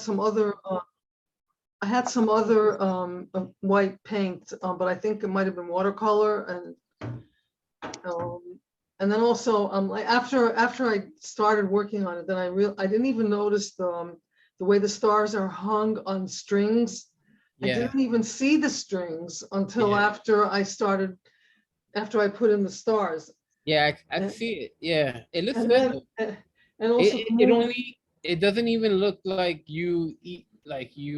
some other white paint, but I think it might have been watercolor, and then also like after I started working on it, then I didn't even notice the way the stars are hung on strings. I Yeah. didn't even see the strings until Yeah. after I put in the stars. Yeah, I see it. Yeah, it looks And good then, though. and also It doesn't even look like you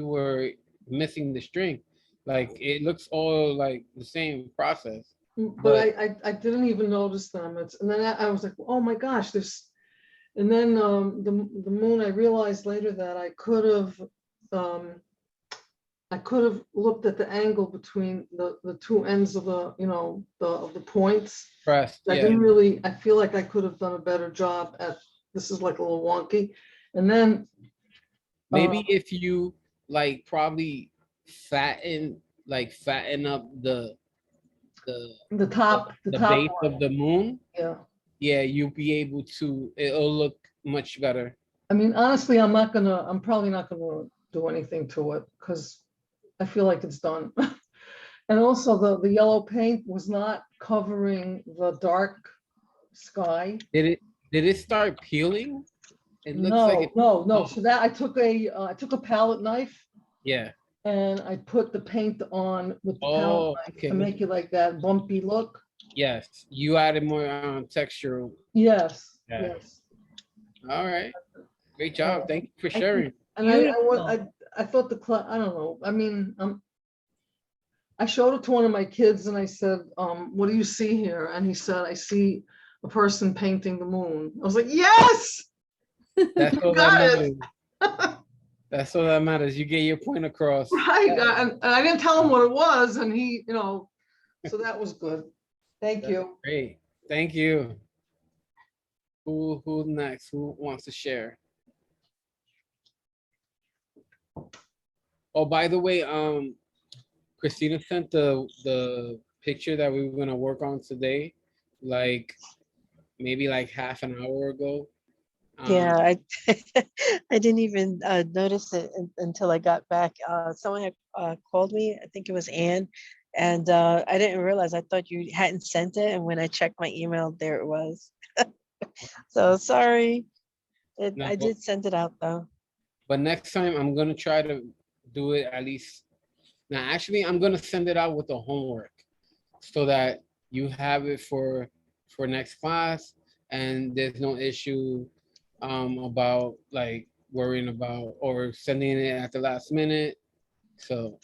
were missing the string. Like it looks all like the same process. but I didn't even notice them. And then I was like, oh my gosh, and then the moon, I realized later that I could have looked at the angle between the two ends of the points. Pressed, I yeah. didn't really, I feel like I could have done a better job this is like a little wonky. And then Maybe if you like probably fatten up the top base one. of the moon, Yeah. you'll be able to, it'll look much better. I mean, honestly, I'm probably not gonna do anything to it because I feel like it's done. And also the yellow paint was not covering the dark sky. Did it start peeling? It looks like it. No. So that I took a palette knife. Yeah. And I put the paint on with the palette knife to make it like that bumpy look. Yes, you added more texture. Yes. Yeah. Yes. All right. Great job. Thank you for sharing. And I thought I don't know. I mean, I showed it to one of my kids and I said, what do you see here? And he said, I see a person painting the moon. I was like, yes. That's all that matters. That's all that matters. You get your point across. Right. And I didn't tell him what it was, and he, so that was good. Thank you. Great. Thank you. Who next? Who wants to share? Oh, by the way, Christina sent the picture that we were gonna work on today, like maybe like half an hour ago. Yeah, I didn't even notice it until I got back. Someone had called me, I think it was Ann, and I didn't realize, I thought you hadn't sent it. And when I checked my email, there it was. So sorry. I did send it out though. But next time I'm gonna try to do it at least. Now, actually, I'm gonna send it out with the homework so that you have it for next class, and there's no issue about like worrying about or sending it at the last minute. So,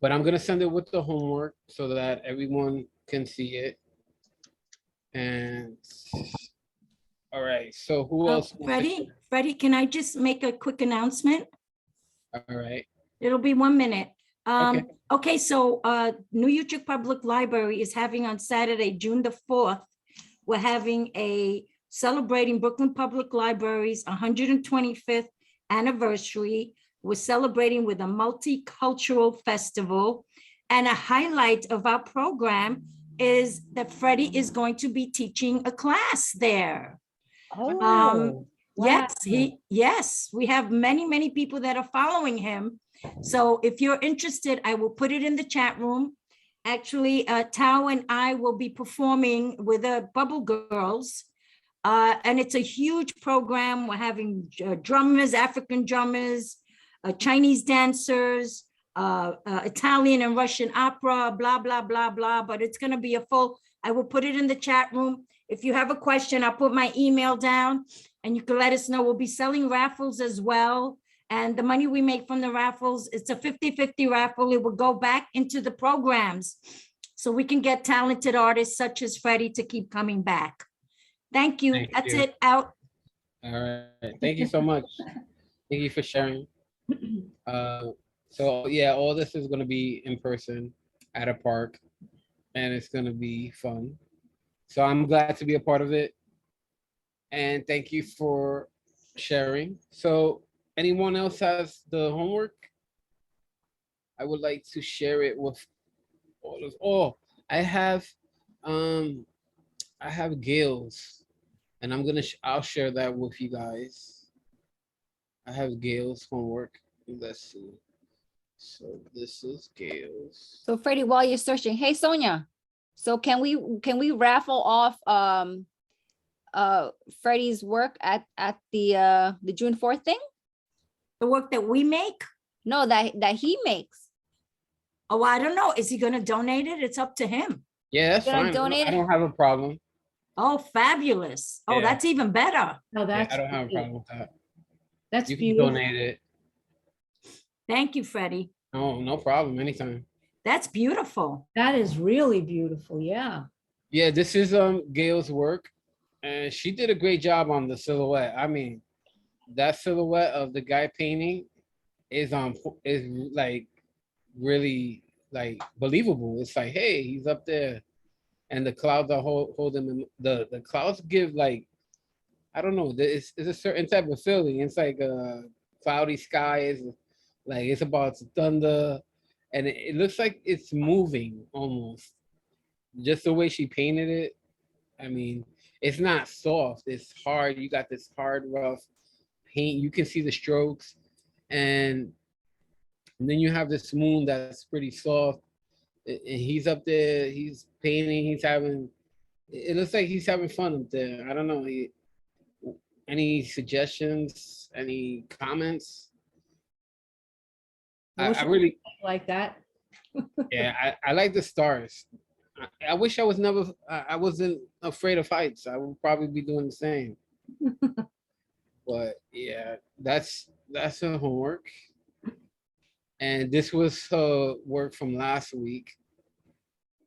but I'm gonna send it with the homework so that everyone can see it. And all right, so who else? Freddie, can I just make a quick announcement? All right. It'll be 1 minute. Okay, so New Utrecht Public Library is having on Saturday, June the 4th, we're having a celebrating Brooklyn Public Library's 125th anniversary. We're celebrating with a multicultural festival, and a highlight of our program is that Freddie is going to be teaching a class there. Oh, wow. Yes, we have many people that are following him. So if you're interested, I will put it in the chat room. Actually, Tao and I will be performing with the Bubble Girls. And it's a huge program. We're having drummers, African drummers, Chinese dancers, Italian and Russian opera, blah, blah, blah, blah. But it's going to be I will put it in the chat room. If you have a question, I'll put my email down and you can let us know. We'll be selling raffles as well. And the money we make from the raffles, it's a 50-50 raffle. It will go back into the programs so we can get talented artists such as Freddie to keep coming back. Thank you. That's it. Out. All right. Thank you so much. Thank you for sharing. So yeah, all this is going to be in person at a park, and it's going to be fun. So I'm glad to be a part of it. And thank you for sharing. So anyone else has the homework? I would like to share it with all of, I have Gail's, and I'll share that with you guys. I have Gail's homework. Let's see. So this is Gail's. So Freddie, while you're searching, hey Sonia, so can we raffle off Freddie's work at the June 4th thing? The work that we make? No, that he makes. Oh, I don't know. Is he gonna donate it? It's up to him. Yeah, that's Gonna fine. donate I it? don't have a problem. Oh, fabulous. Oh, Yeah. that's even better. No, Yeah, that's I don't have a great. problem with that. That's You can beautiful. donate it. Thank you, Freddie. No, no problem. Anytime. That's beautiful. That is really beautiful. Yeah. Yeah, this is Gail's work, and she did a great job on the silhouette. I mean, that silhouette of the guy painting is like really like believable. It's like, hey, he's up there, and the clouds are holding him. The clouds give like, I don't know. It's a certain type of feeling. It's like a cloudy sky. Is like it's about to thunder, and it looks like it's moving almost. Just the way she painted it. I mean, it's not soft. It's hard. You got this hard, rough paint. You can see the strokes, and then you have this moon that's pretty soft. And he's up there. He's painting. He's having. It looks like he's having fun up there. I don't know. Any suggestions? Any comments? I really, Like that. yeah, I like the stars. I wish I wasn't afraid of heights. I would probably be doing the same. But yeah, that's her homework. And this was her work from last week.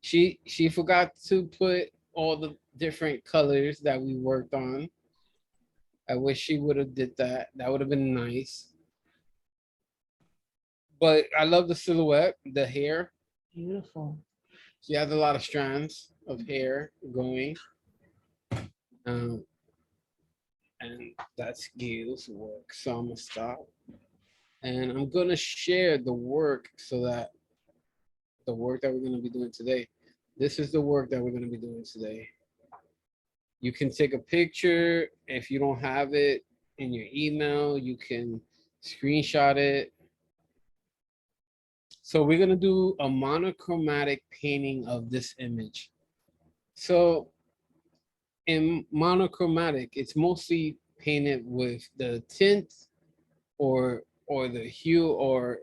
She forgot to put all the different colors that we worked on. I wish she would have did that. That would have been nice. But I love the silhouette, the hair. Beautiful. She has a lot of strands of hair going. And that's Gail's work. So I'm gonna stop. And I'm gonna share the work so that the work that we're gonna be doing today. This is the work that we're gonna be doing today. You can take a picture. If you don't have it in your email, you can screenshot it. So we're gonna do a monochromatic painting of this image. So in monochromatic, it's mostly painted with the tint or the hue or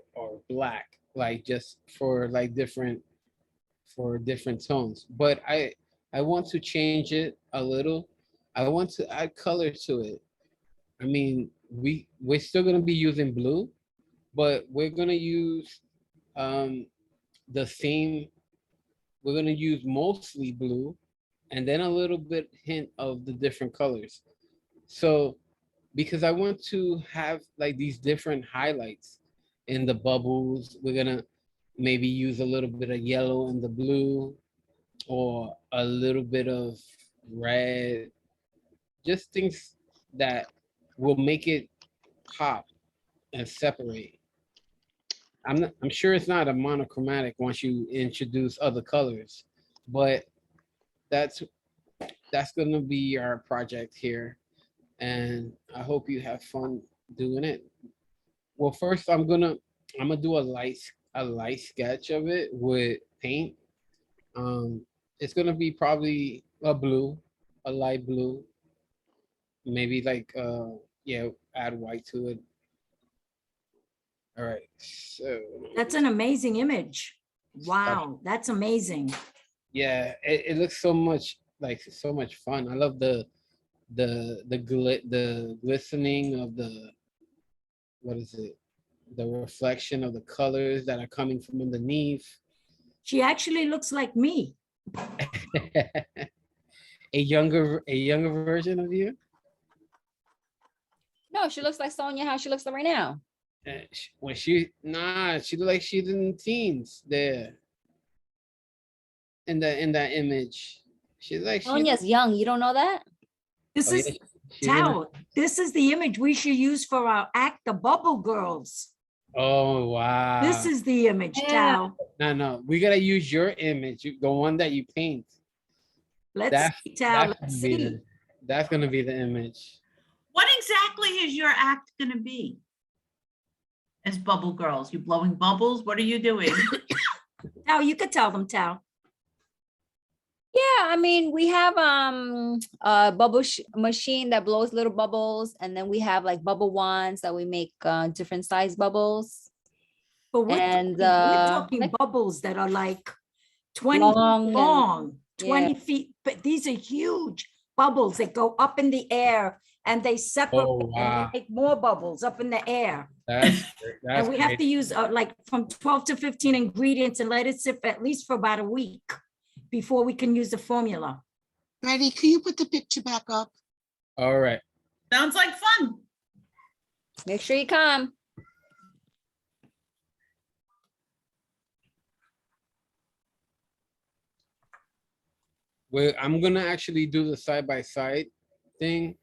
black, like just for different tones. But I want to change it a little. I want to add color to it. I mean, we're still gonna be using blue, but we're gonna use the same. We're gonna use mostly blue, and then a little bit hint of the different colors. So, because I want to have like these different highlights in the bubbles, we're gonna maybe use a little bit of yellow in the blue, or a little bit of red, just things that will make it pop and separate. I'm sure it's not a monochromatic once you introduce other colors, but that's gonna be our project here, and I hope you have fun doing it. Well, first I'm gonna do a light sketch of it with paint. It's gonna be probably a light blue, maybe like yeah, add white to it. All right, so That's an amazing image. Wow, that's amazing. yeah, it looks so much fun. I love the glistening of the, what is it? The reflection of the colors that are coming from underneath. She actually looks like me. a younger version of you. No, she looks like Sonia, how she looks right now. When she looked like she's in the teens there. In that image, she's like Sonia's young, you don't know that? This is Tao. This is the image we should use for our act, the Bubble Girls. Oh wow! This is the image, Yeah. Tao. No, we gotta use your image, the one that you paint. Let's see, Tao. Let's gonna be see. that's gonna be the image. What exactly is your act going to be? as bubble girls? You blowing bubbles? What are you doing? Tao, you could tell them, Tao. Yeah, I mean, we have a bubble machine that blows little bubbles, and then we have like bubble wands that we make different size bubbles. But we're And, talking like bubbles that are like 20 feet long and- long, yeah. 20 feet, but these are huge bubbles that go up in the air and they separate Oh, and wow. they make more bubbles up in the air. That's great. And That's we have to great. use like from 12 to 15 ingredients and let it sit for at least for about a week before we can use the formula. Betty, can you put the picture back up? All right. Sounds like fun. Make sure you come. Well, I'm gonna actually do the side-by-side thing.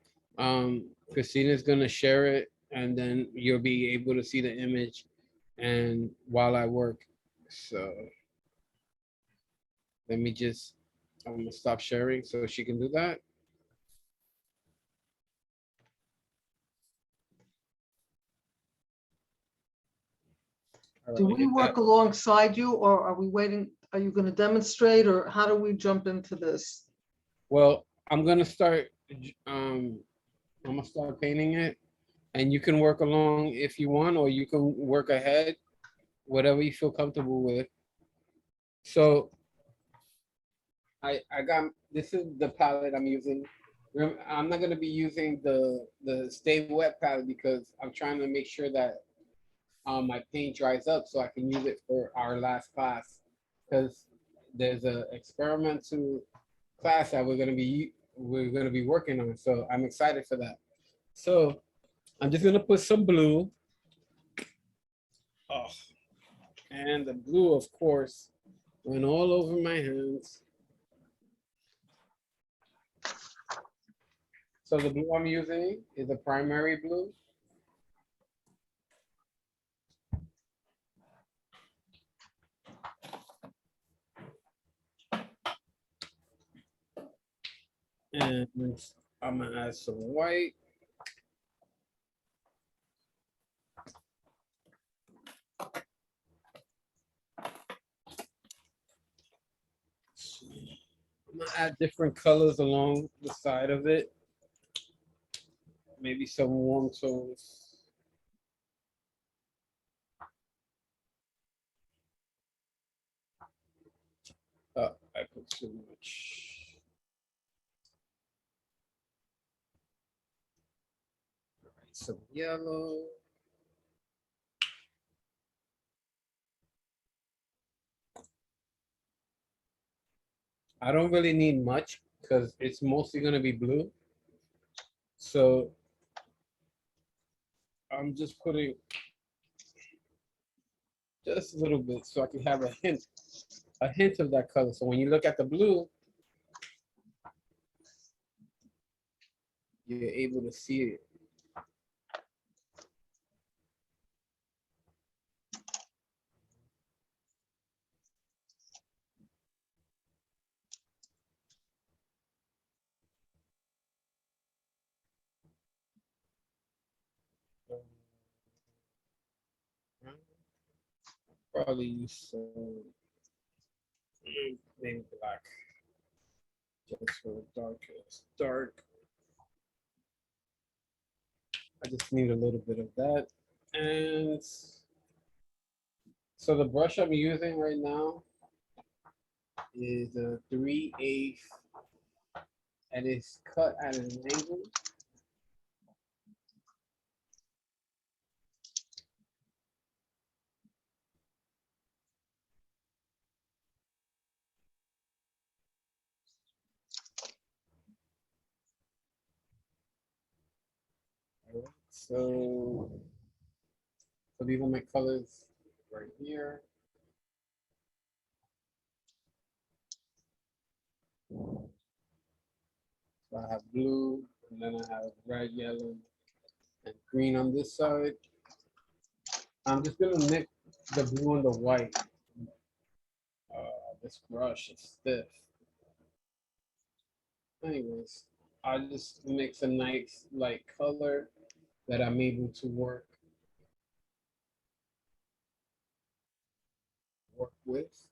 Christina's gonna share it, and then you'll be able to see the image and while I work. So let me just, I'm gonna stop sharing so she can do that. All Do right, we work alongside you, or are we waiting? Are you gonna demonstrate, or how do we jump into this? well, I'm gonna start, I'm gonna start painting it, and you can work along if you want, or you can work ahead, whatever you feel comfortable with. So I got, this is the palette I'm using. I'm not gonna be using the Stay Wet palette because I'm trying to make sure that my paint dries up so I can use it for our last class. Because there's a experimental class that we're gonna be working on. So I'm excited for that. So I'm just gonna put some blue. Oh, and the blue, of course, went all over my hands. So the blue I'm using is a primary blue. And I'm gonna add some white. I'm gonna add different colors along the side of it. Maybe some warm tones. Oh, I put too much. All right, some yellow. I don't really need much because it's mostly gonna be blue. So I'm just putting just a little bit so I can have a hint of that color. So when you look at the blue, you're able to see it. Probably use some maybe black just for the darkest dark. I just need a little bit of that. And so the brush I'm using right now is a 3/8 and it's cut at an angle. All right, so these are my colors right here. So I have blue, and then I have red, yellow, and green on this side. I'm just gonna mix the blue and the white. This brush is stiff. Anyways, I just mix a nice light color that I'm able to work. width.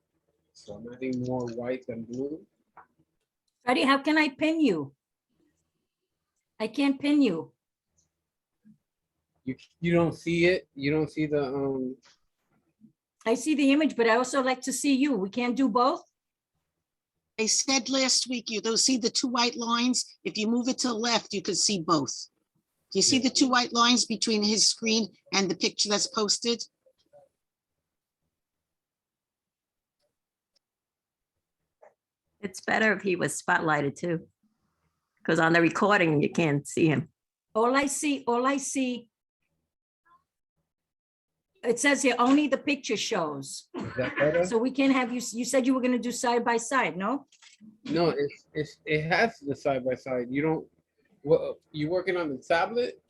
So I'm adding more white than blue. Freddie, how can I pin you? I can't pin you. You don't see it. You don't see the I see the image, but I also like to see you. We can't do both? They said last week, you'll see the two white lines. If you move it to the left, you could see both. Do you see the two white lines between his screen and the picture that's posted? It's better if he was spotlighted too. Because on the recording, you can't see him. All I see. It says here, only the picture shows. is that better? So we can't have you, you said you were gonna do side by side, no? No, it has the side by side. You don't. What you working on the tablet?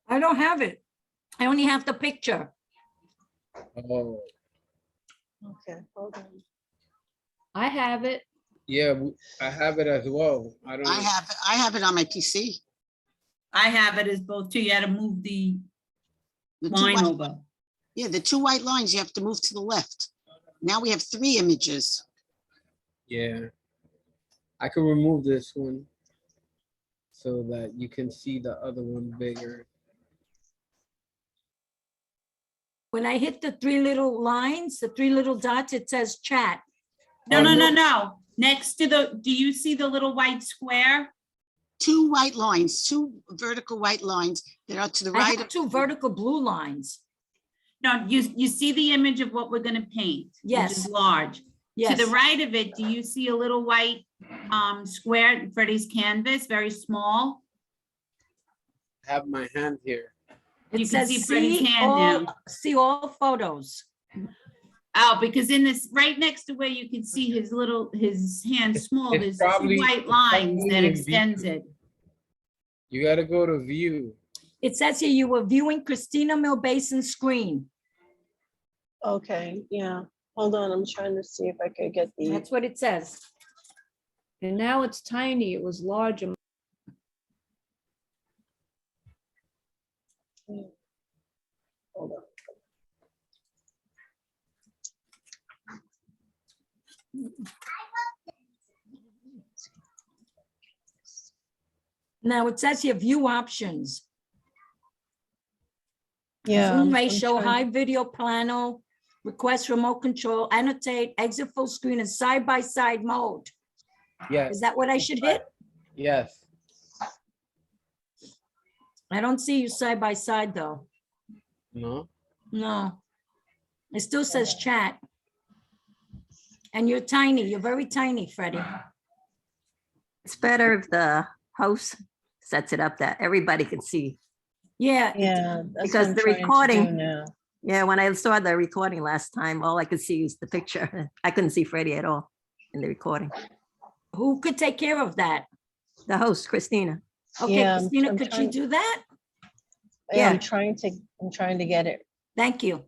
I don't have it. I only have the picture. Oh, Okay, hold on. I have it. yeah, I have it as well. I don't. I have it on my PC. I have it as both too. You had to move the The two line white- over. Yeah, the two white lines, you have to move to the left. Now we have three images. Yeah, I can remove this one so that you can see the other one bigger. When I hit the three little lines, the three little dots, it says chat. No, Oh, no, no, no. no. Next to the, do you see the little white square? Two white lines, two vertical white lines that are to the I right. have two vertical blue lines. No, you see the image of what we're gonna paint? Which Yes. is large. To Yes, the right of it, do you see a little white square in Freddie's canvas, very small? I have my hand here. it You can says see Freddie's see hand all, now. see all photos. Oh, because in this, right next to where you can see his hand small, it's there's two probably- white it's lines probably that in extends view. it. You got to go to view. It says here you were viewing Christina Milbason's screen. Okay, yeah. Hold on, I'm trying to see if I could get the, That's what it says. And now it's tiny. It was large. hold on. Now it says here view options. Yeah. Zoom I'm ratio, trying- high video plano, request remote control, annotate, exit full screen and side by side mode. Yes. Is that what I should hit? Yes. I don't see you side by side though. No. No. It still says chat. And you're tiny. You're very tiny, Freddie. It's better if the host sets it up that everybody can see. Yeah. Yeah. that's what Because I'm the trying to do recording- now. Yeah, when I saw the recording last time, all I could see is the picture. I couldn't see Freddie at all in the recording. Who could take care of that? The host, Christina. Okay, Yeah, Christina, I'm could you trying- do that? Yeah, Yeah. I'm trying to get it. Thank you.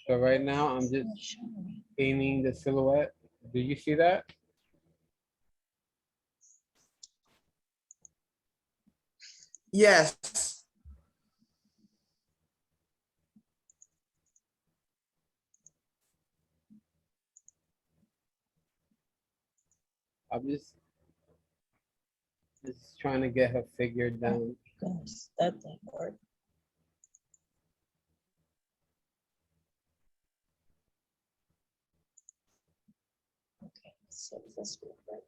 So right now I'm just painting the silhouette. Do you see that? Yes. I'm just trying to get her figure down. Goodness, that didn't work. Okay, so this will work.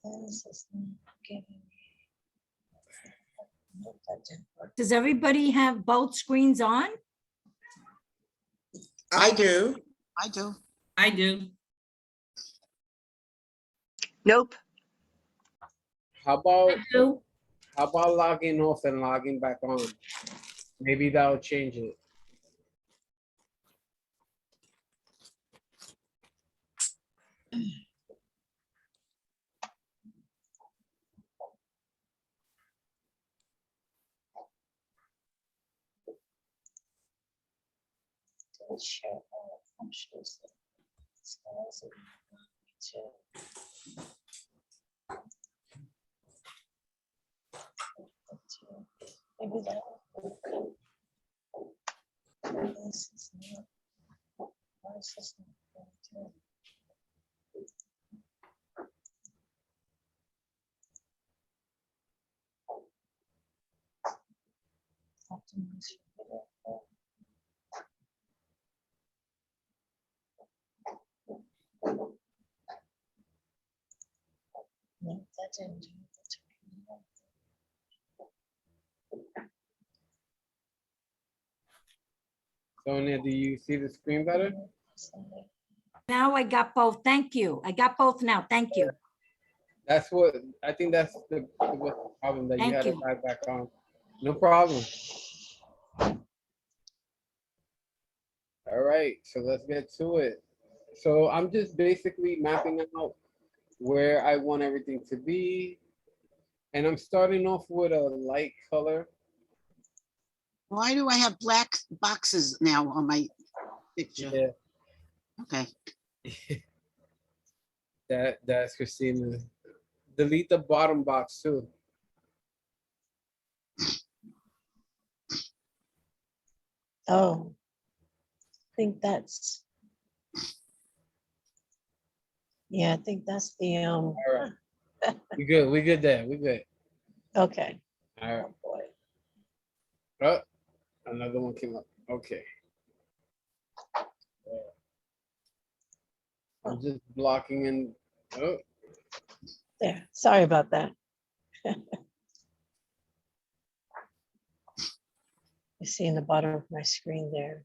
This is not giving me- Nope, that didn't work. Does everybody have both screens on? I do. I do. I do. Nope. How about Do. logging off and logging back on? Maybe that'll change it. Maybe that one. This is not- why is this not going through? Optimize your video. No, that didn't do it. That's okay. Sonia, do you see the screen better? Now I got both. Thank you. I got both now. Thank you. That's what, I think that's the problem that you Thank had to you. dive back on. No problem. All right, so let's get to it. So I'm just basically mapping out where I want everything to be. And I'm starting off with a light color. Why do I have black boxes now on my picture? Yeah, Okay, that's Christina. Delete the bottom box too. Oh, I think that's. Yeah, I think that's the, All right. We good there. We good. okay. All right. Oh, boy. Oh, another one came up. Okay. I'm just blocking in. Oh, There, sorry about that. You see in the bottom of my screen there.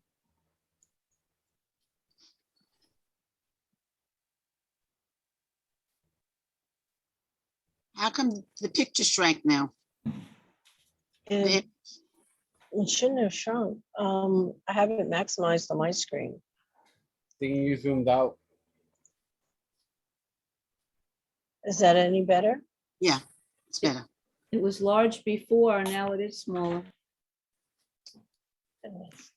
how come the picture shrank now? And It- it shouldn't have shrunk. I have it maximized on my screen. thinking you zoomed out. Is that any better? Yeah, it's better. It was large before, now it is smaller. Goodness.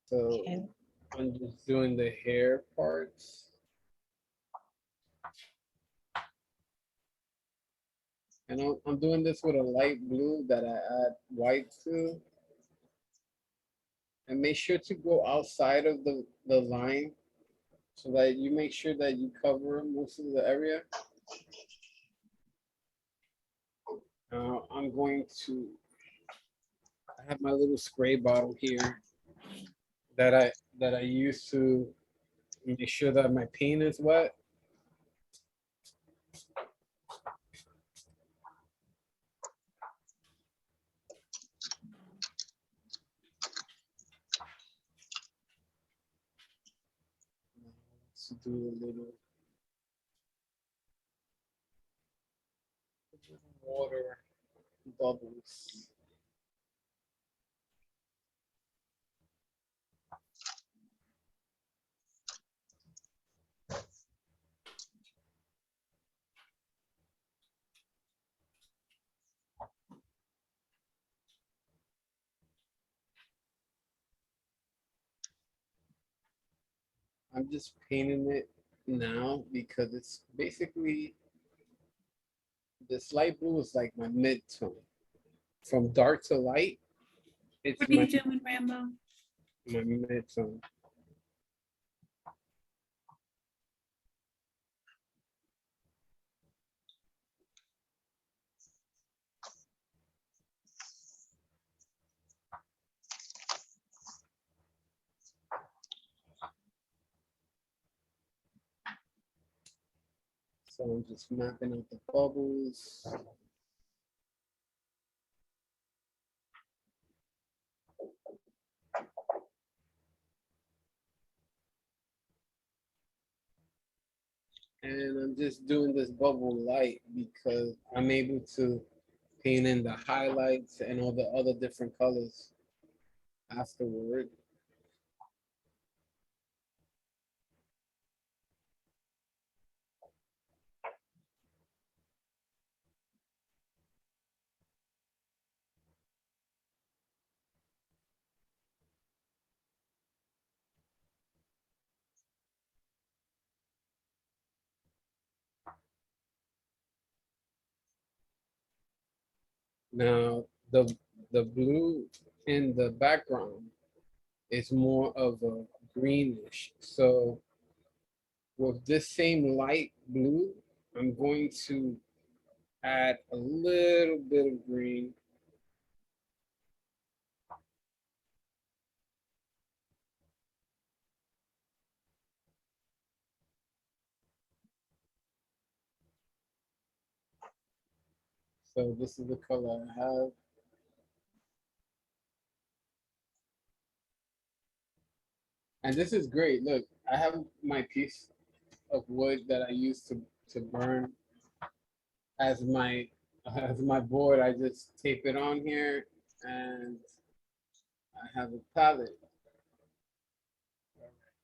So Okay. I'm just doing the hair parts. And I'm doing this with a light blue that I add white to. And make sure to go outside of the line so that you make sure that you cover most of the area. Now I'm going to, I have my little spray bottle here that I use to make sure that my paint is wet. To do a little water bubbles. I'm just painting it now because it's basically this light blue is like my mid-tone. From dark to light, it's What are you doing, Rambo? my mid-tone. So I'm just mapping out the bubbles. And I'm just doing this bubble light because I'm able to paint in the highlights and all the other different colors afterward. Now, the blue in the background is more of a greenish. So with this same light blue, I'm going to add a little bit of green. So this is the color I have. And this is great. Look, I have my piece of wood that I used to burn as my board. I just tape it on here and I have a palette.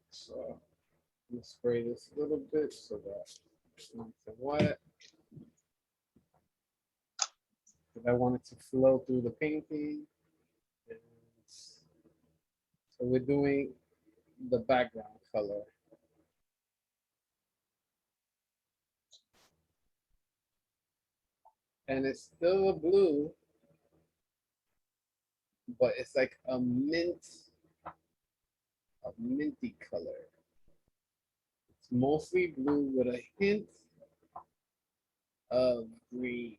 So I'm gonna spray this a little bit so that it's nice and wet. Because I want it to flow through the painting. And so we're doing the background color. And it's still a blue, but it's like a minty color. It's mostly blue with a hint of green.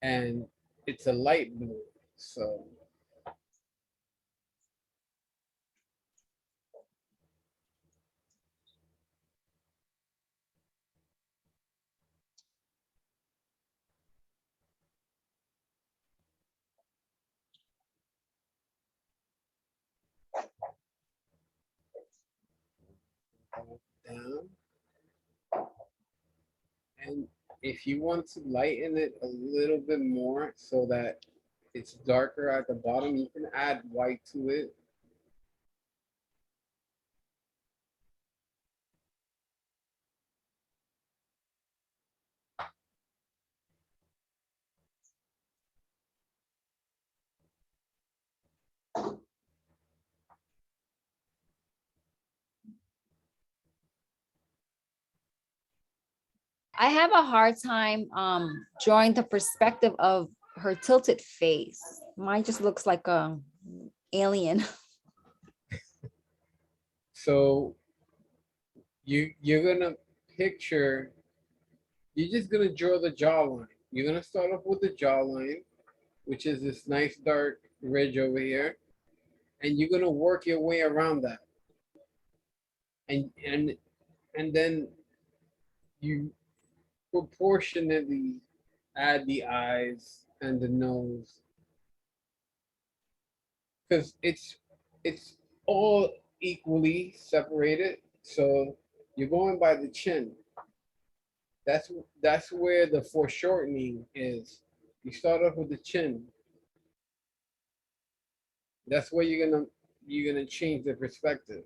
And it's a light blue, so down. And if you want to lighten it a little bit more so that it's darker at the bottom, you can add white to it. I have a hard time drawing the perspective of her tilted face. Mine just looks like a alien. So you're gonna picture, you're just gonna draw the jawline. You're gonna start off with the jawline, which is this nice dark ridge over here, and you're gonna work your way around that. And then you proportionately add the eyes and the nose, because it's all equally separated. So you're going by the chin. That's where the foreshortening is. You start off with the chin. That's where you're gonna change the perspective.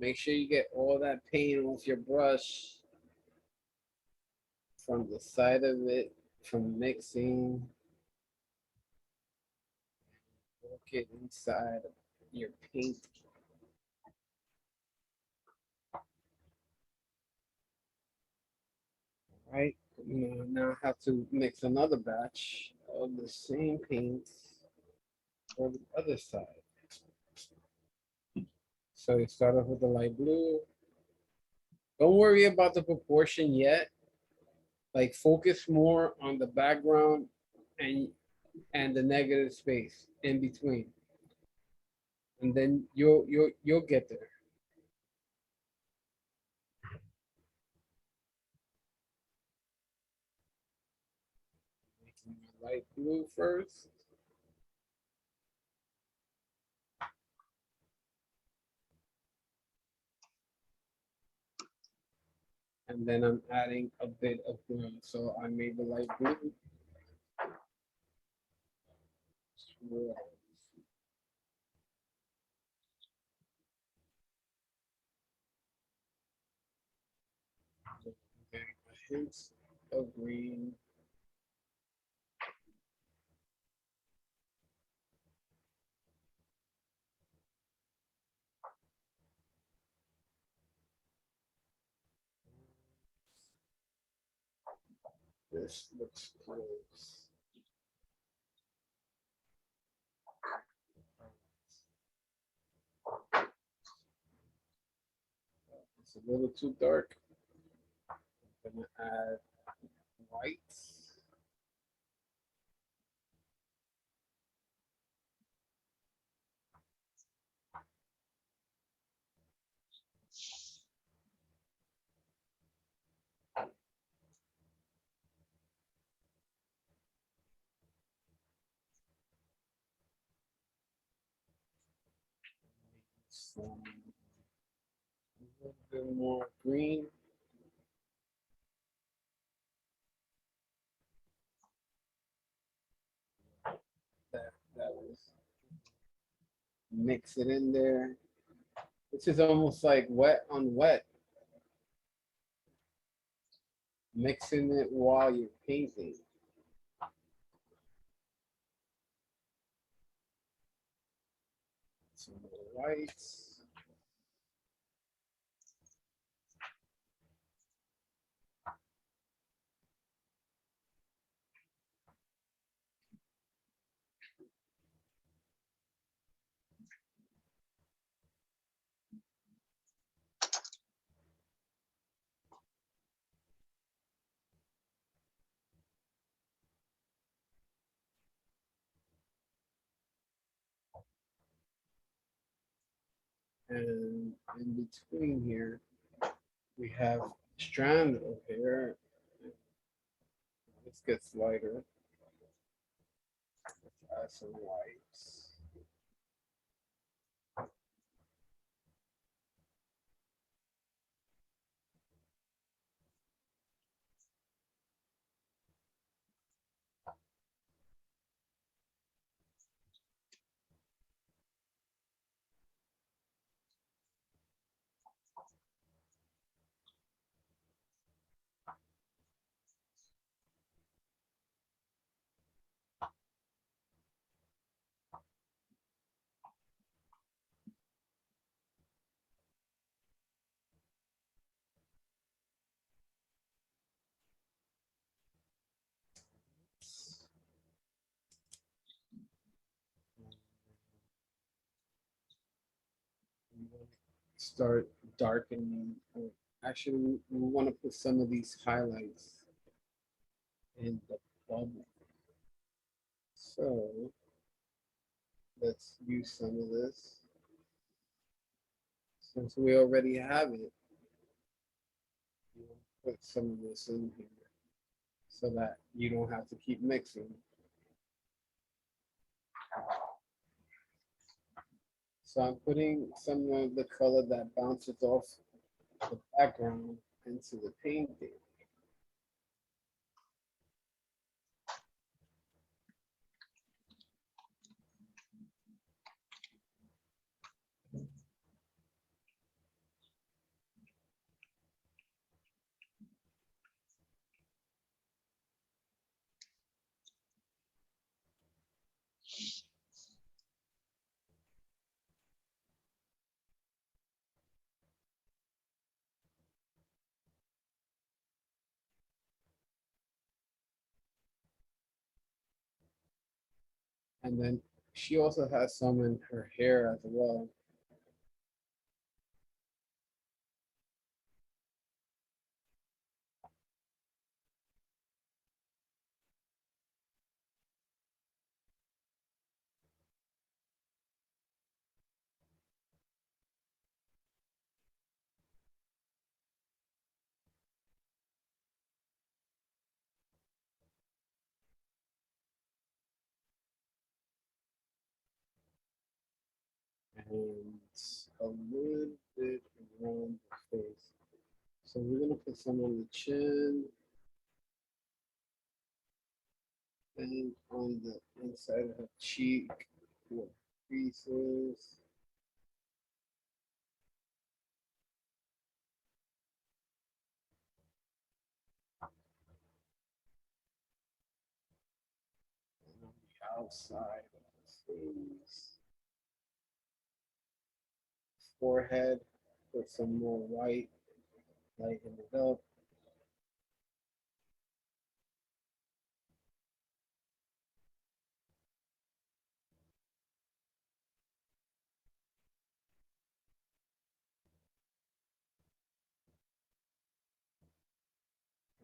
Make sure you get all that paint off your brush from the side of it, from mixing. Work it inside of your paint. Right? Now I have to mix another batch of the same paint for the other side. So you start off with the light blue. Don't worry about the proportion yet. Like focus more on the background and and the negative space in between. And then you'll get there. Making my light blue first. And then I'm adding a bit of green. So I made the light blue. Getting a hint of green. This looks close. It's a little too dark. I'm gonna add whites. Some a little bit more green. That was mix it in there. This is almost like wet on wet. Mixing it while you're painting. Some more whites. And in between here, we have a strand of hair. This gets lighter. Let's add some whites. We want to start darkening. Actually, we want to put some of these highlights in the bubble. So let's use some of this. Since we already have it, we'll put some of this in here so that you don't have to keep mixing. So I'm putting some of the color that bounces off the background into the painting. And then she also has some in her hair as well. and a little bit around the face. So we're gonna put some on the chin and on the inside of her cheek with creases. And on the outside of the face. Forehead, put some more white, lighten it up.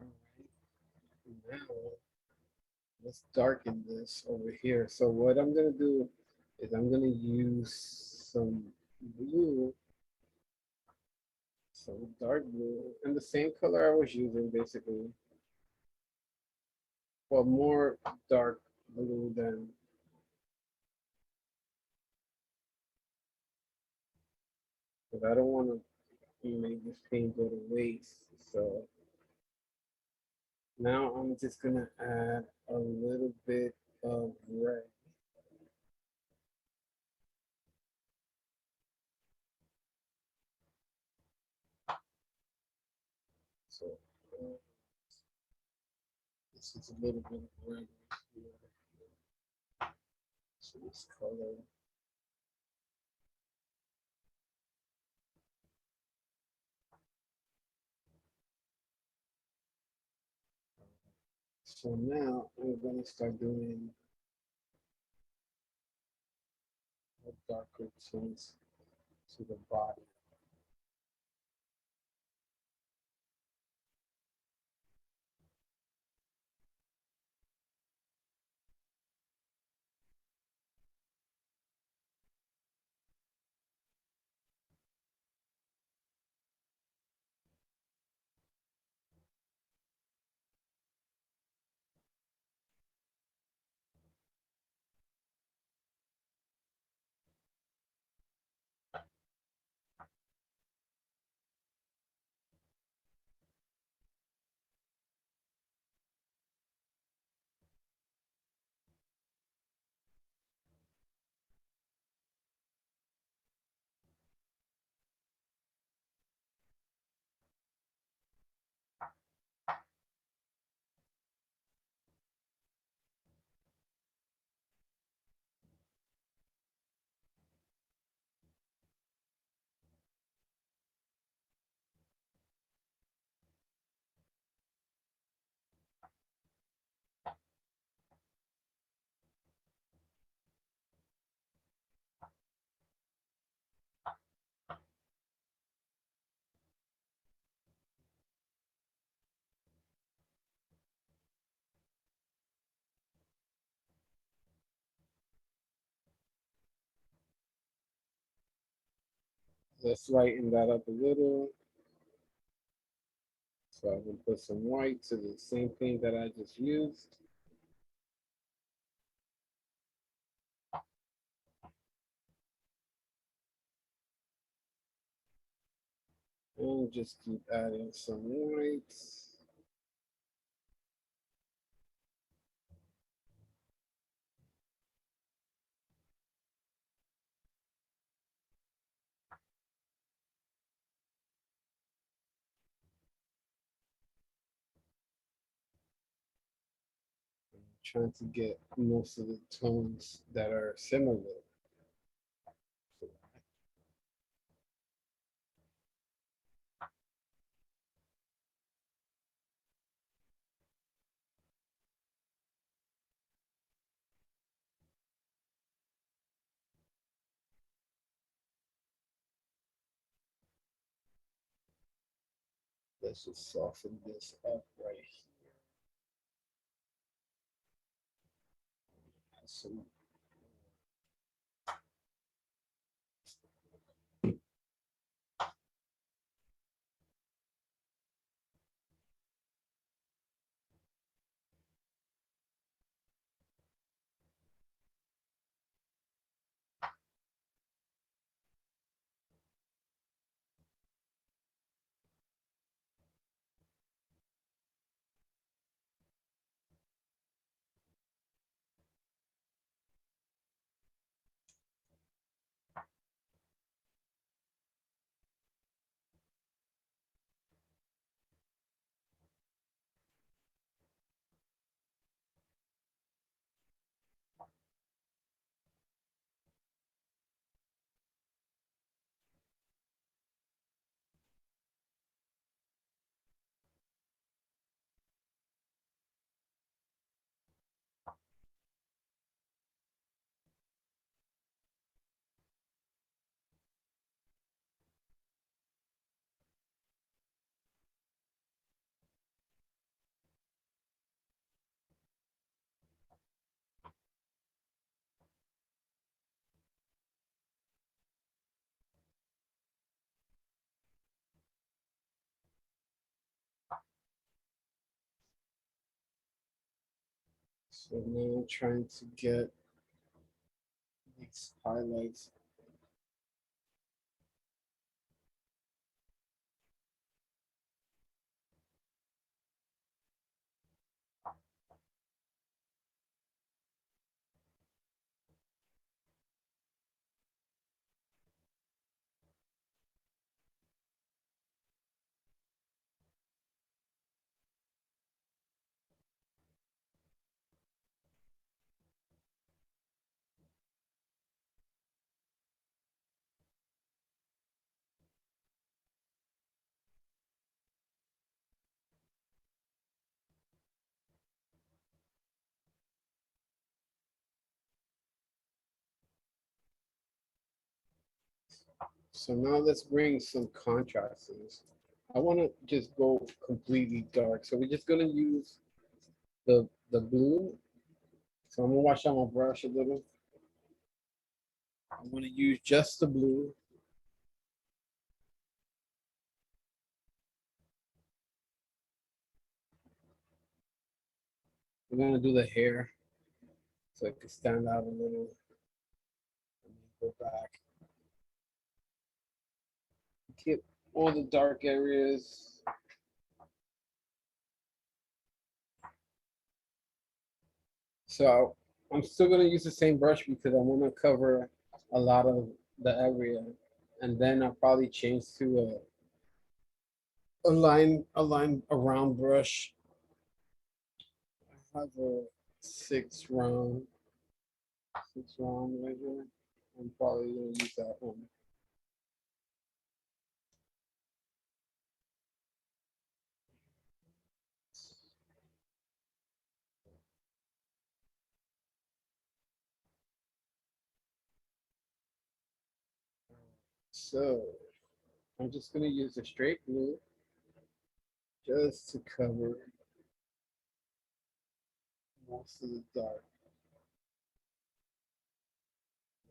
All right. Now let's darken this over here. So what I'm gonna do is I'm gonna use some blue, some dark blue, and the same color I was using basically. Well, more dark blue than, because I don't want to make this paint go to waste. So now I'm just gonna add a little bit of red. So this is a little bit of red here. So this color. So now I'm gonna start doing a darker tints to the body. Let's lighten that up a little. So I can put some white to the same thing that I just used. And just keep adding some whites. Trying to get most of the tones that are similar. Let's just soften this up right here. Some So now I'm trying to get these highlights. So now let's bring some contrast in this. I want to just go completely dark. So we're just gonna use the blue. So I'm gonna wash out my brush a little. I'm gonna use just the blue. We're gonna do the hair so it can stand out a little. And then go back. Get all the dark areas. So I'm still gonna use the same brush because I want to cover a lot of the area, and then I'll probably change to a line around brush. I have a six round right here. I'm probably gonna use that one. So I'm just gonna use a straight blue just to cover most of the dark.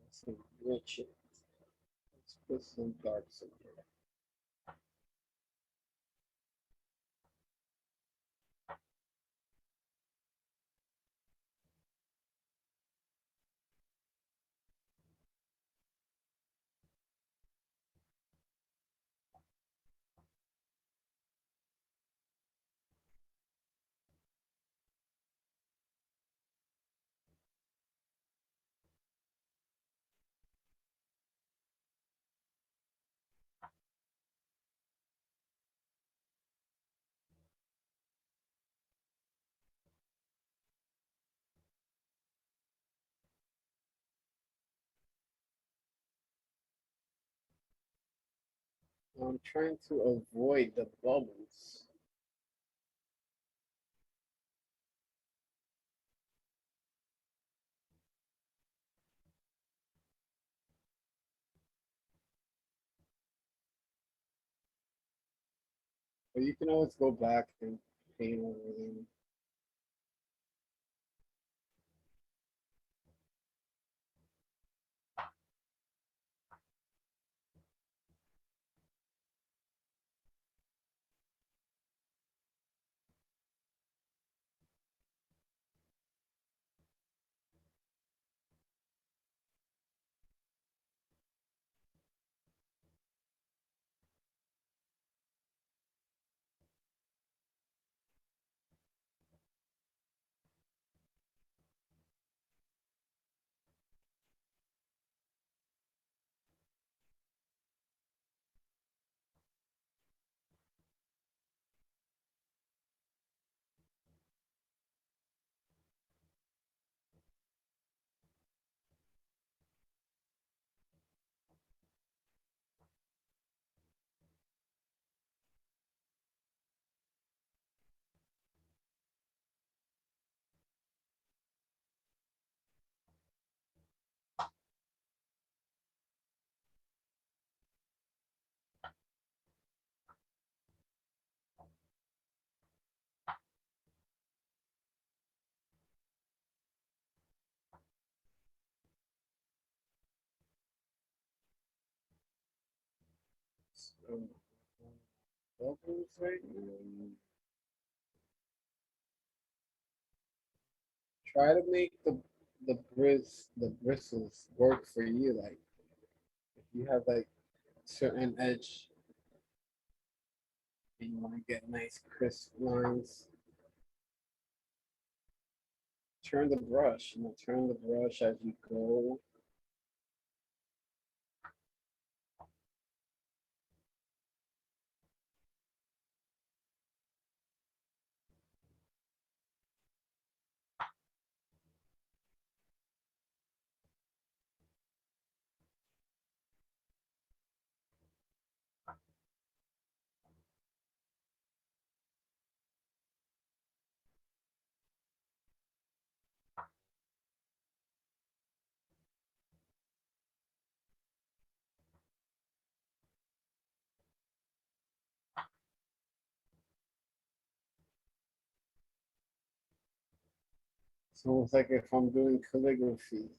Let's enrich it. Let's put some darks in here. I'm trying to avoid the bubbles. But you can always go back and paint over them. Some bubbles right now. try to make the bristles work for you. Like if you have like certain edge and you want to get nice crisp lines, turn the brush. Turn the brush as you go. It's almost like if I'm doing calligraphy.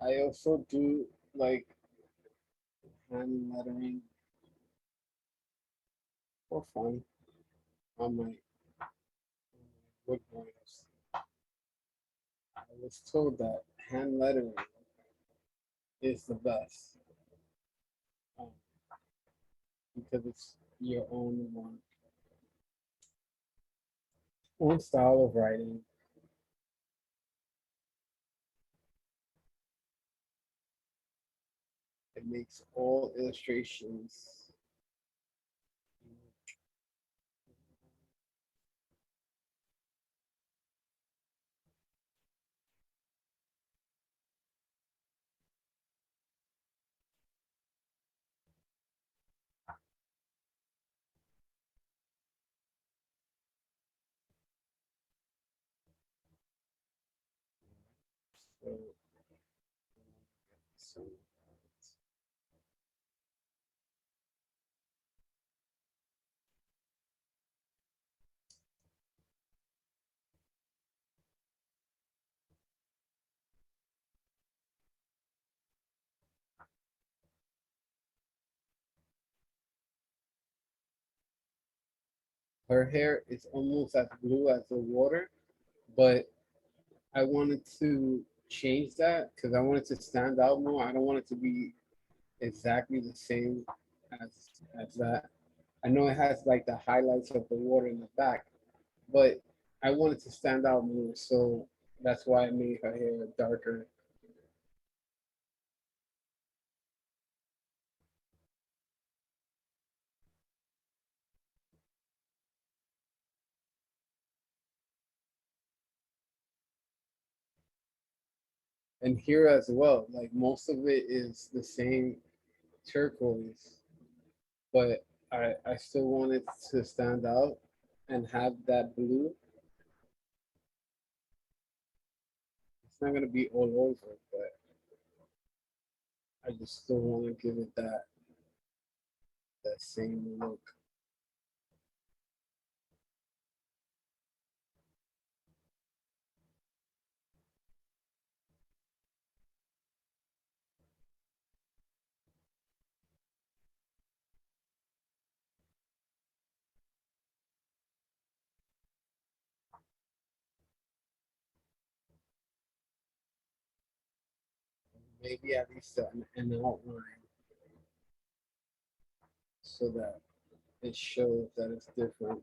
I also do like hand lettering for fun on my woodburns. I was told that hand lettering is the best um, because it's your own style of writing. It makes all illustrations. So, so her hair is almost as blue as the water, but I wanted to change that because I want it to stand out more. I don't want it to be exactly the same as that. I know it has like the highlights of the water in the back, but I want it to stand out more. So that's why I made her hair darker. And here as well, like most of it is the same turquoise, but I still want it to stand out and have that blue. It's not gonna be all over, but I just still want to give it that same look. Maybe at least an outline so that it shows that it's different.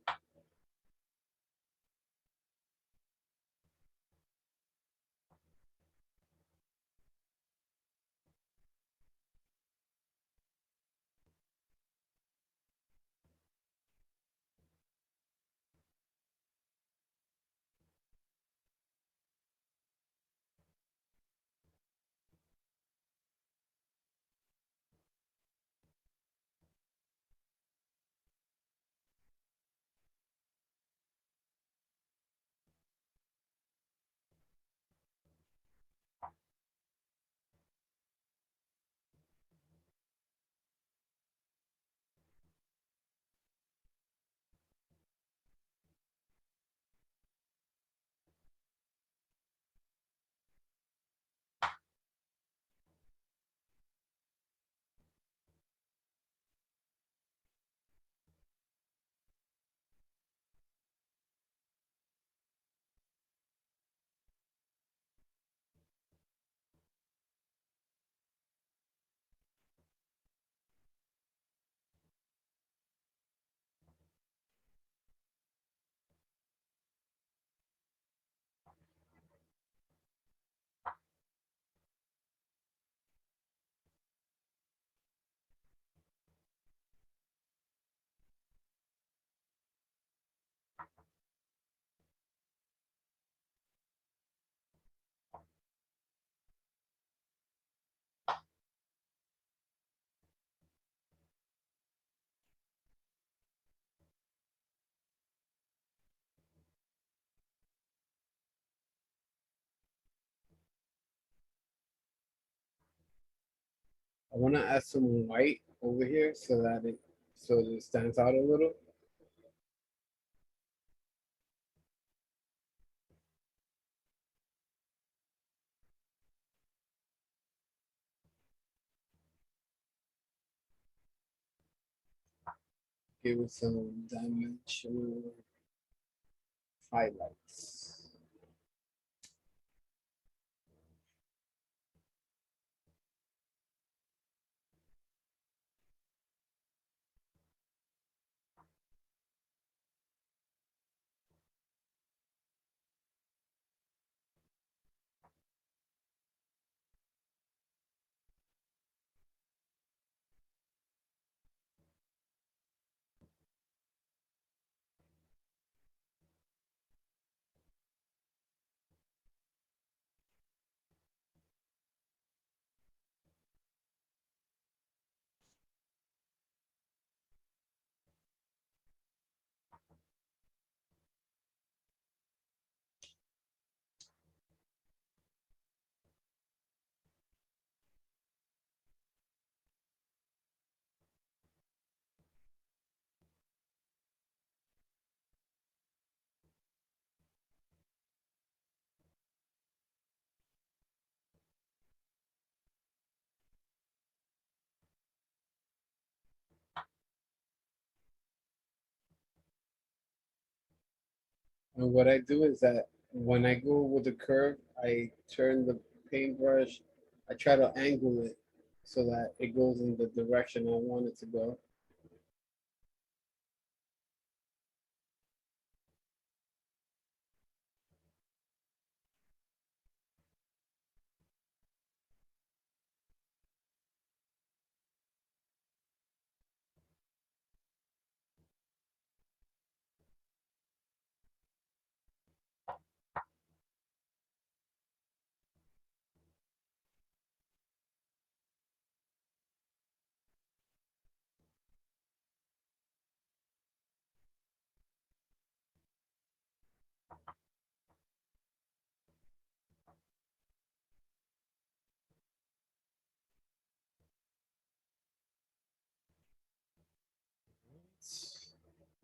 I want to add some white over here so it stands out a little. Give it some dimensional highlights. And what I do is that when I go with the curve, I turn the paintbrush, I try to angle it so that it goes in the direction I want it to go.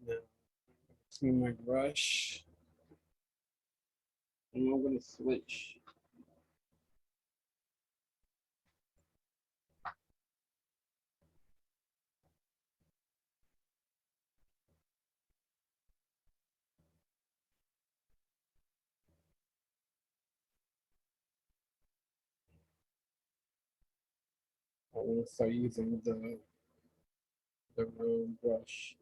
Now, see my brush, and I'm gonna switch. I'm gonna start using the round brush.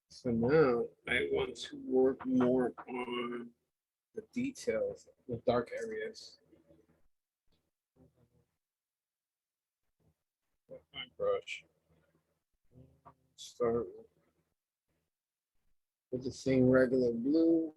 So now I want to work more on the details, the dark areas. With my brush. Start with the same regular blue.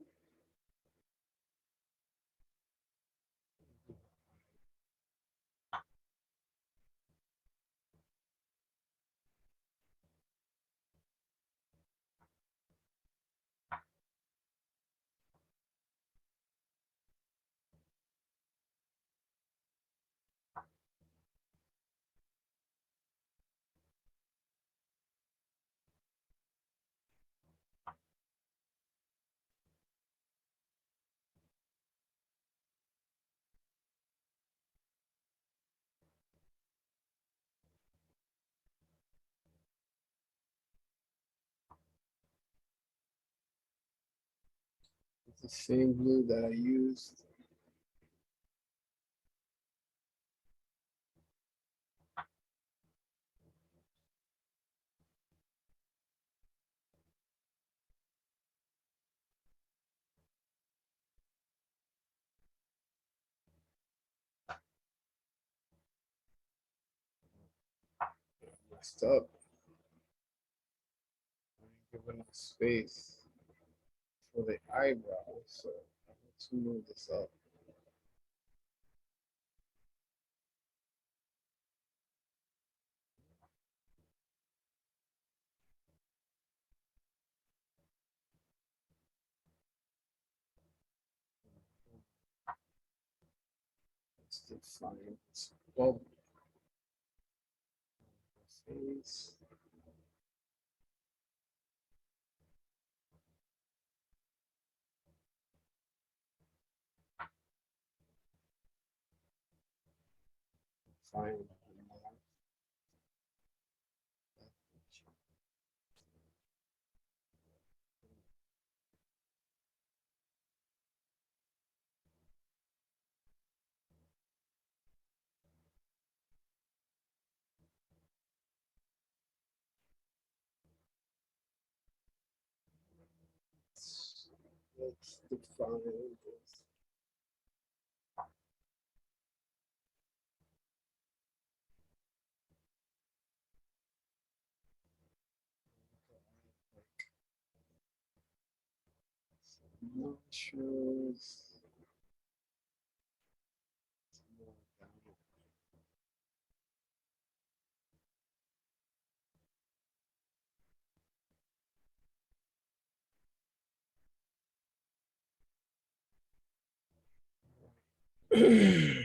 It's the same blue that I used. messed up. I ain't giving enough space for the eyebrows, so I need to move this up. Let's define this bubble. Face. Define the mouth. Let's define this. Nostrils. I'm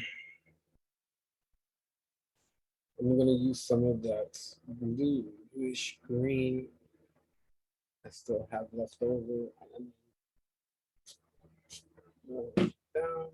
gonna use some of that bluish green I still have left over. And roll it down.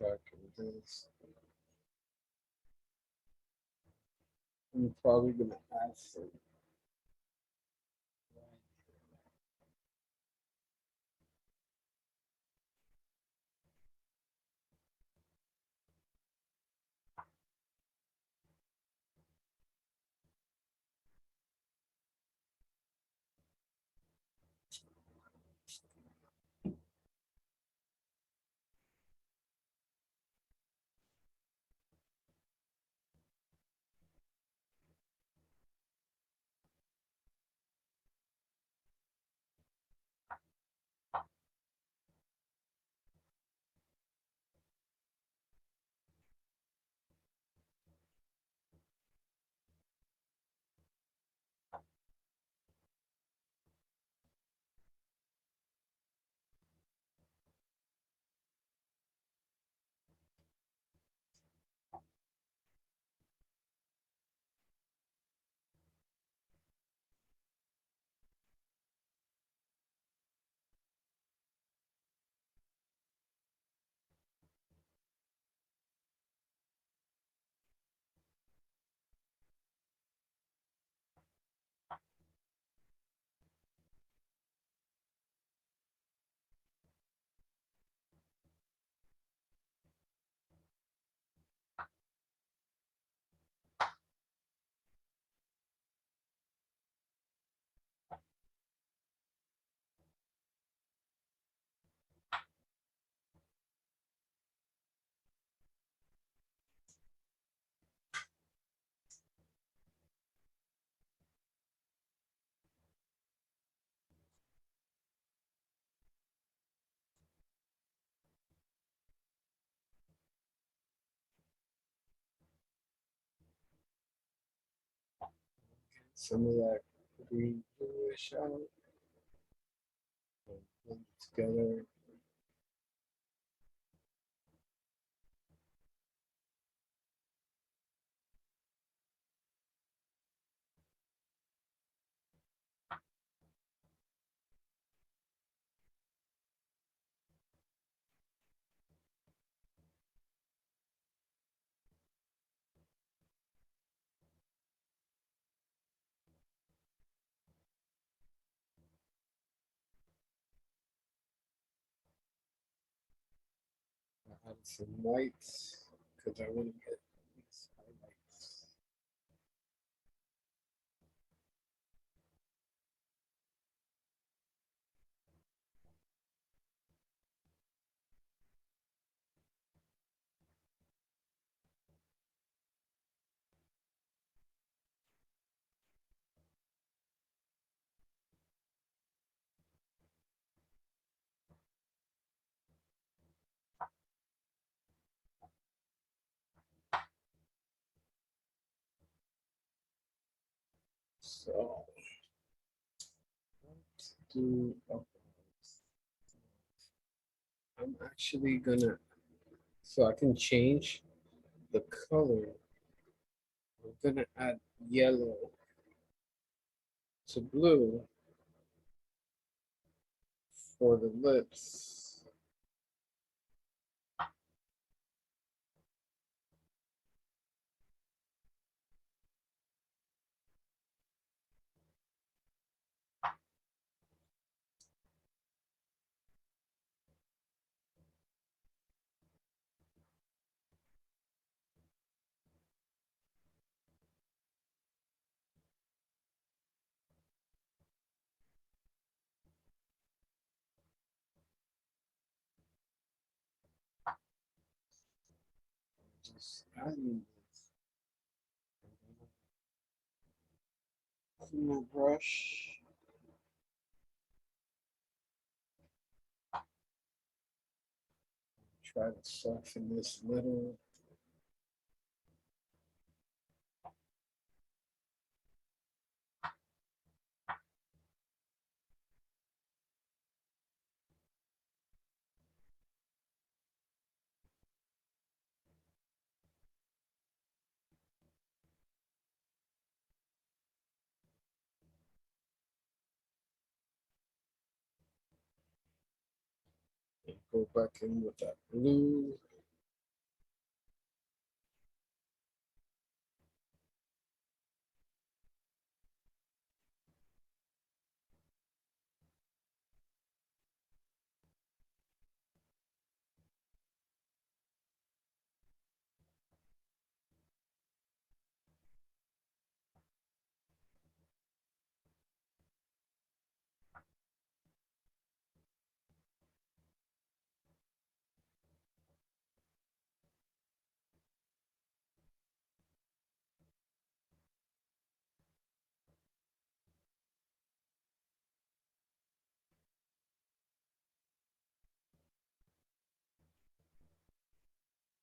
Darken this. I'm probably gonna add some. Some of that green bluish out. blend it together. I added some whites because I want to get these highlights. So let's do I'm actually gonna, so I can change the color. I'm gonna add yellow to blue for the lips. Just adding this. Clean brush. Try to soften this a little. And go back in with that blue.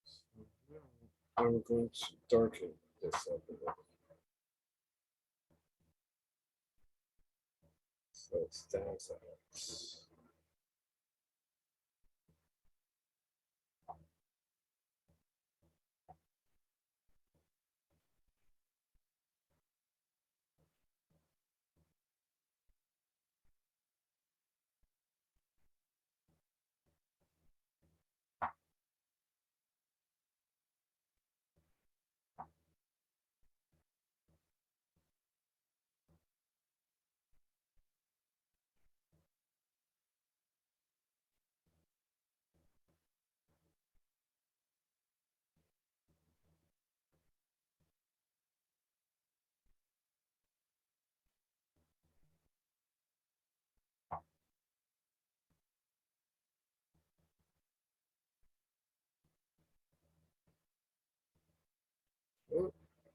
So now I'm going to darken this up a little. So it stands out. Oh,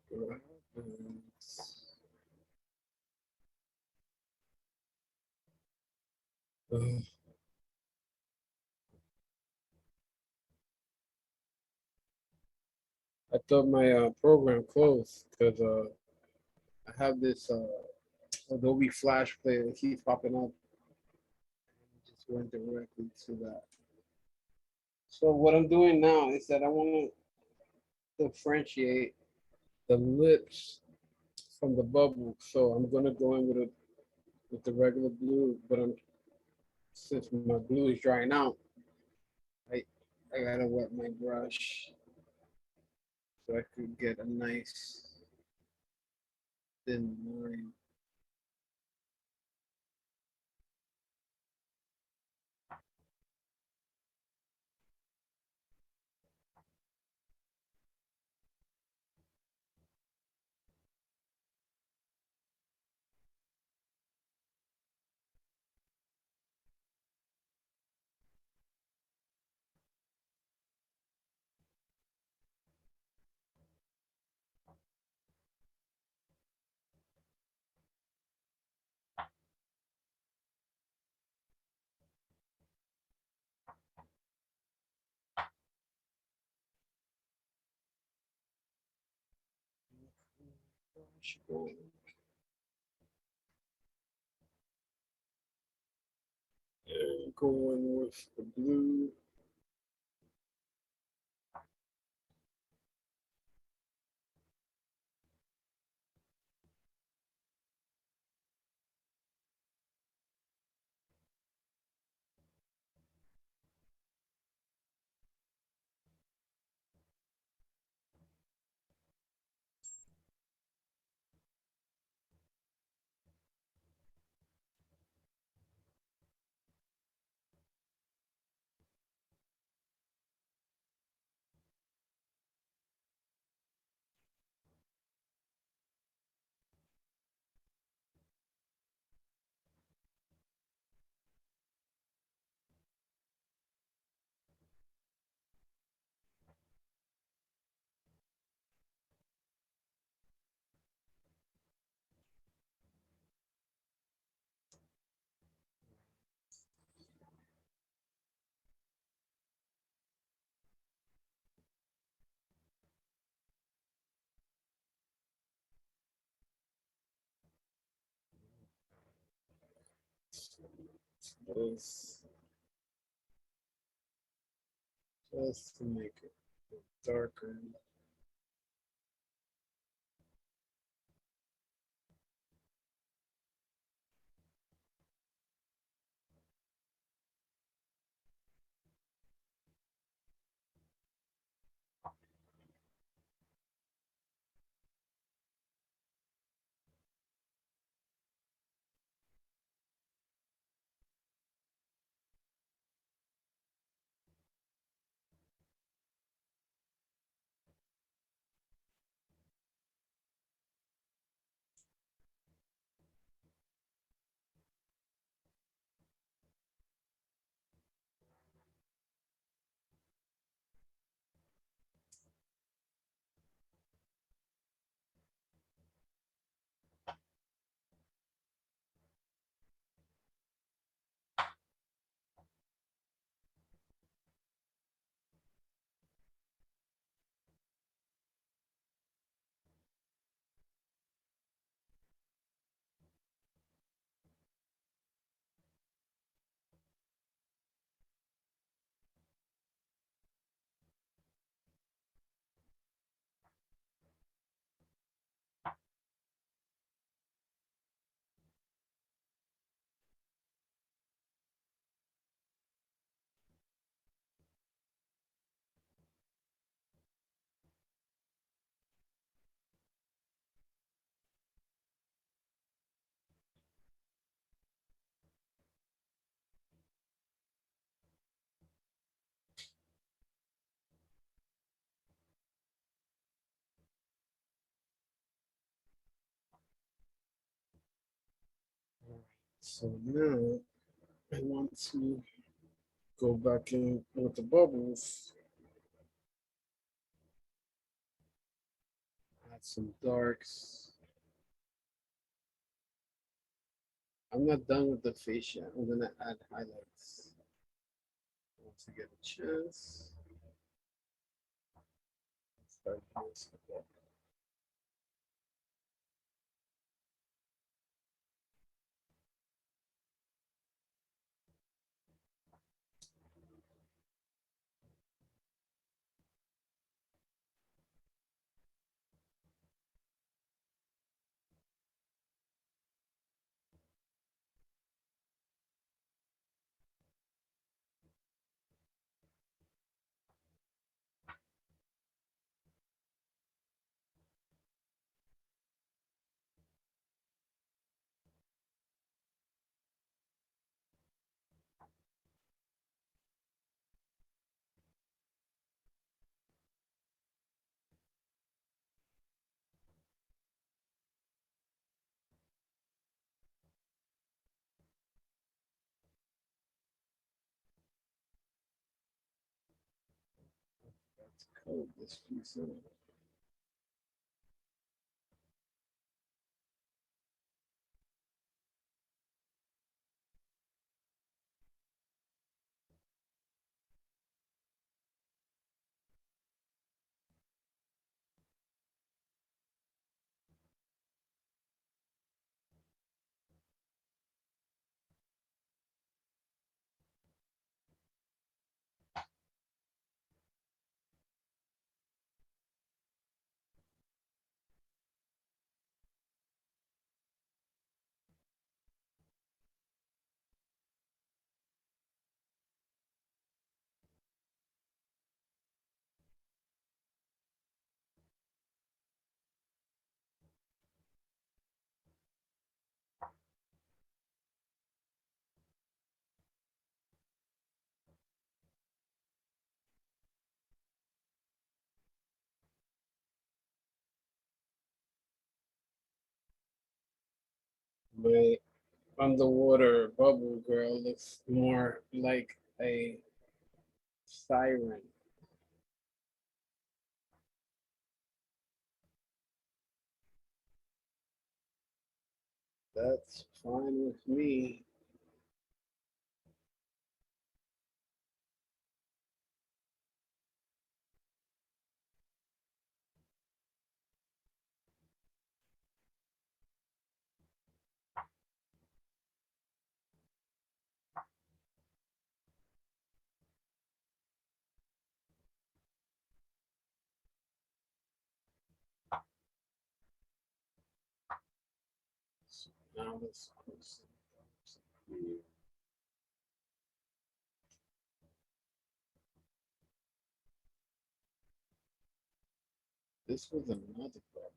what happens? Ugh. I thought my program closed because I have this Adobe Flash player that keeps popping up. went directly to that. So what I'm doing now is that I want to differentiate the lips from the bubble. So I'm gonna go in with the regular blue, but since my blue is drying out, I I gotta wet my brush so I could get a nice thin line. Brush going. And going with the blue. Just to make it darker. So now I want to go back in with the bubbles, add some darks. I'm not done with the face yet. I'm gonna add highlights. Once I get a chance. Start doing some work. Code this piece in. My underwater bubble girl looks more like a siren. That's fine with me. So now let's put some dots here. This was another bubble.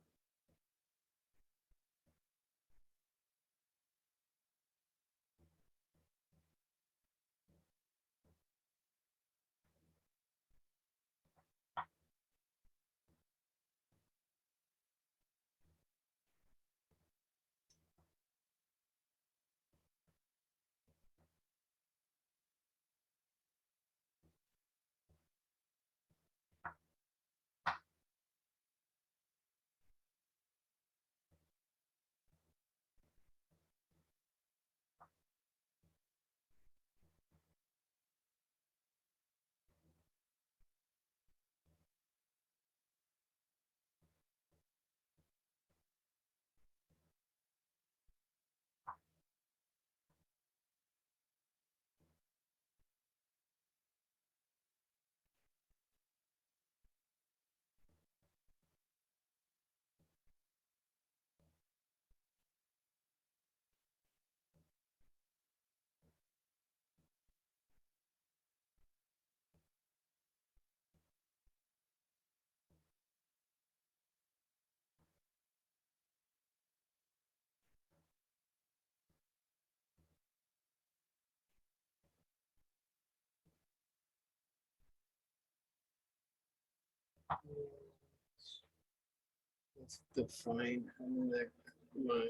Let's define neck line.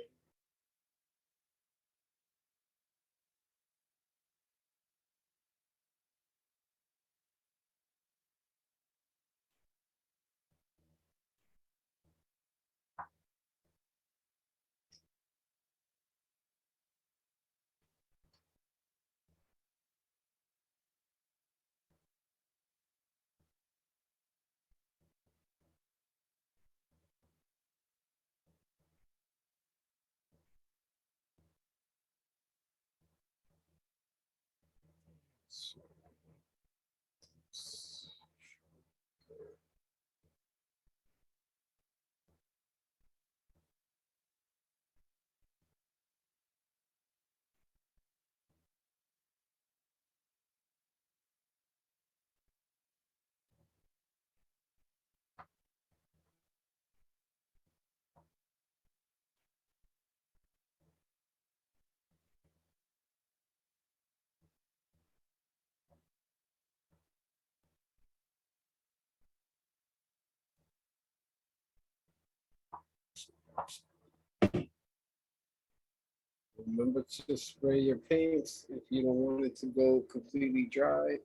Remember to spray your paints if you don't want it to go completely dry.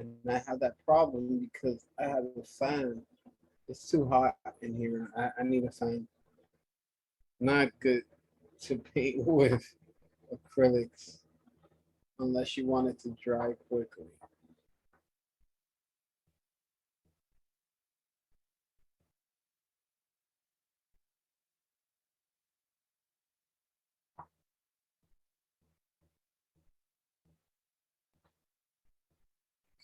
And I have that problem because I have a fan. It's too hot in here. I need a fan. Not good to paint with acrylics unless you want it to dry quickly.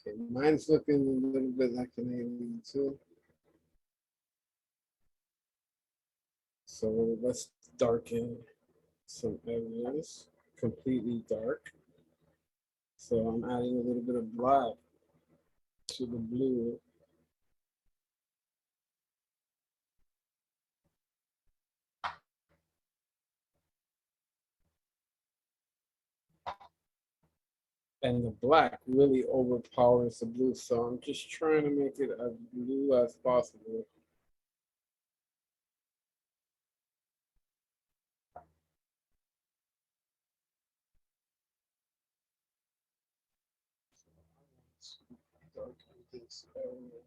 Okay, mine's looking a little bit like an alien too. So let's darken some areas, completely dark. So I'm adding a little bit of black to the blue. And the black really overpowers the blue. So I'm just trying to make it as blue as possible. Darken this area.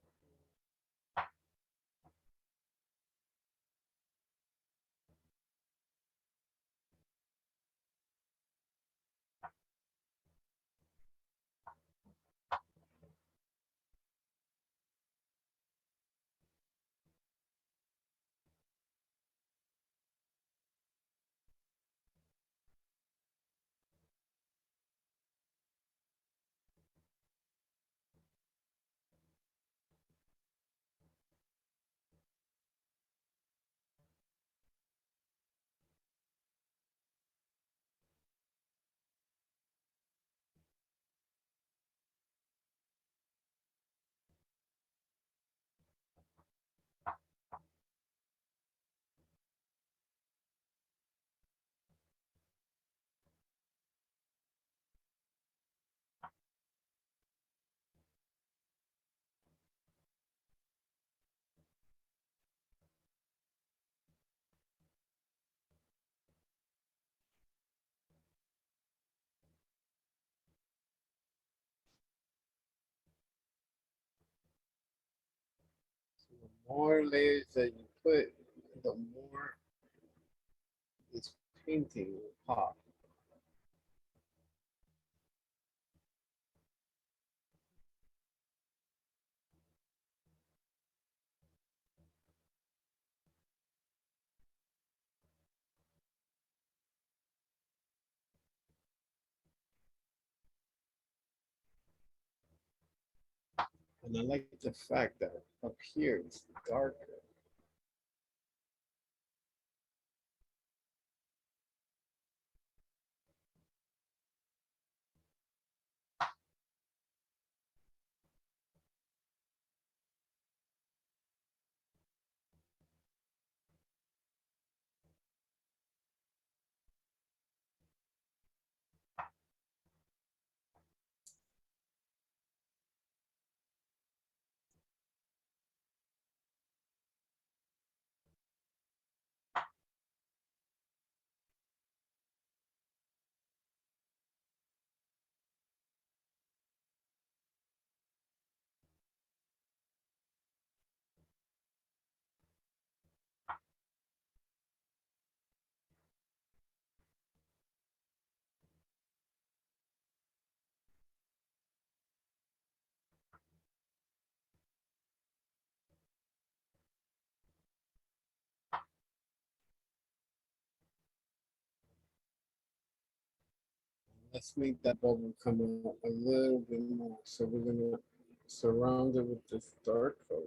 So the more layers that you put, the more this painting will pop. And I like the fact that up here it's darker. Let's make that bubble come out a little bit more. So we're gonna surround it with this dark color.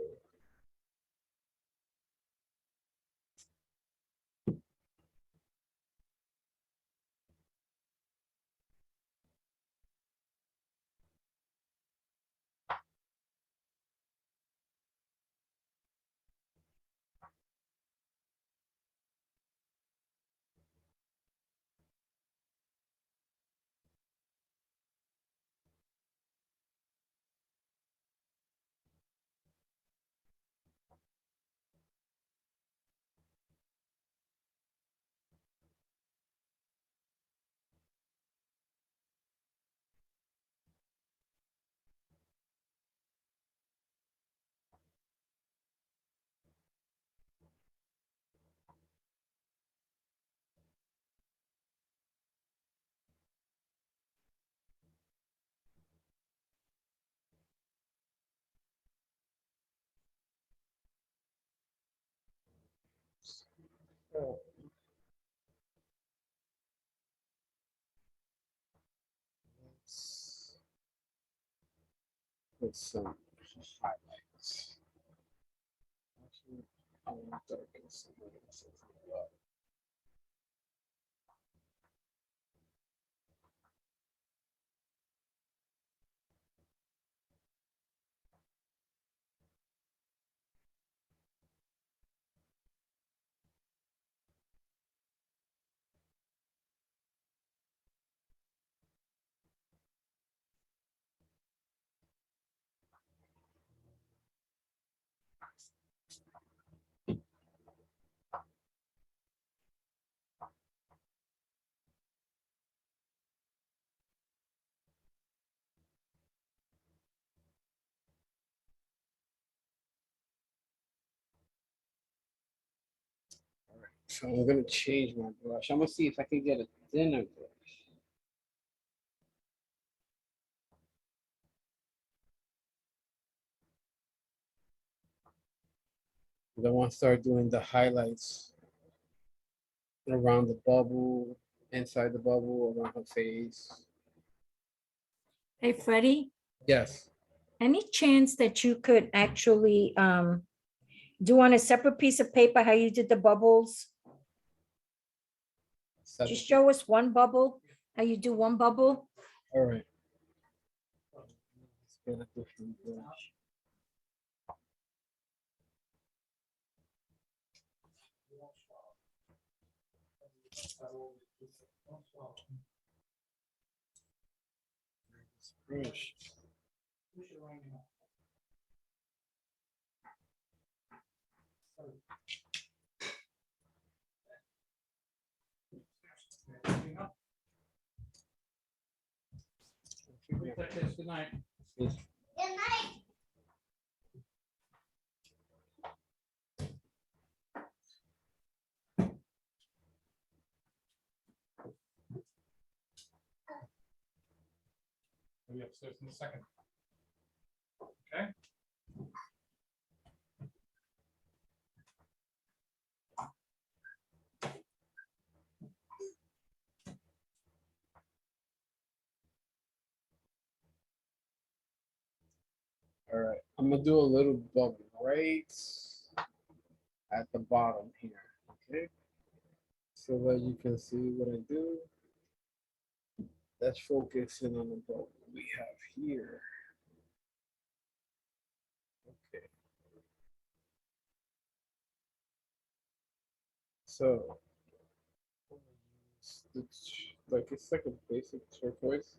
Put some highlights. Actually, I want to darken some of this as well. So I'm gonna change my brush. I'm gonna see if I can get a thinner brush. I want to start doing the highlights around the bubble, inside the bubble, around her face. Hey, Freddie, Yes. any chance that you could actually do on a separate piece of paper how you did the bubbles? Just show us one bubble, how you do one bubble. All right. Let's get a different brush. Brush. Good night. I'll be upstairs in a second. Okay. All right. I'm gonna do a little bubble right at the bottom here. Okay. So that you can see what I do. Let's focus in on the bubble we have here. Okay. So, like it's like a basic turquoise.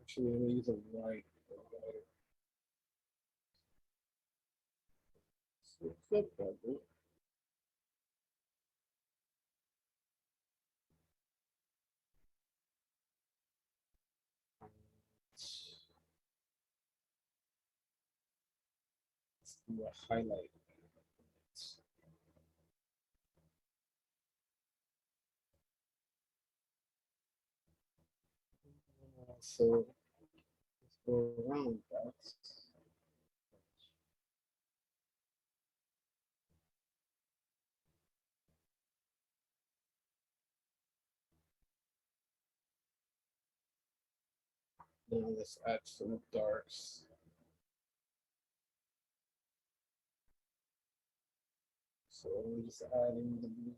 Actually, I'm gonna use a white. So it's a bubble. Let's do a highlight. So let's go around that. Now let's add some darks. So I'm just adding the blue.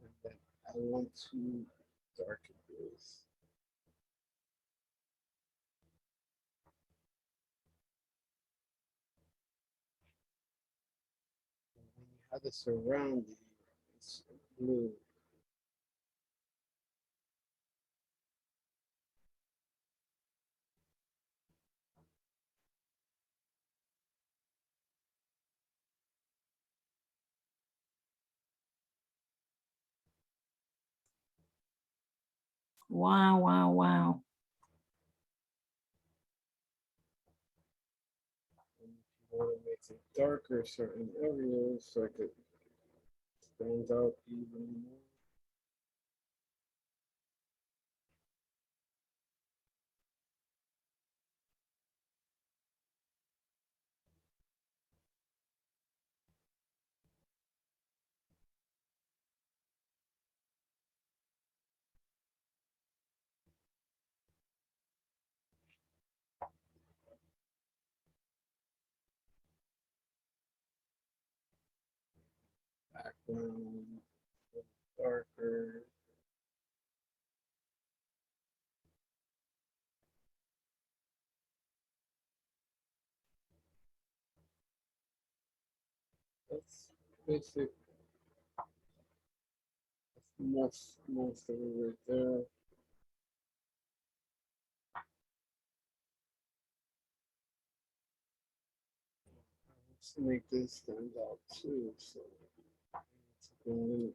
And then I want to darken this. And when you have the surrounding, it's blue. Wow, wow, wow. it darker certain areas so I could stand out even more. Background darker. That's basic. That's most of it right there. Let's make this stand out too. So let's go a little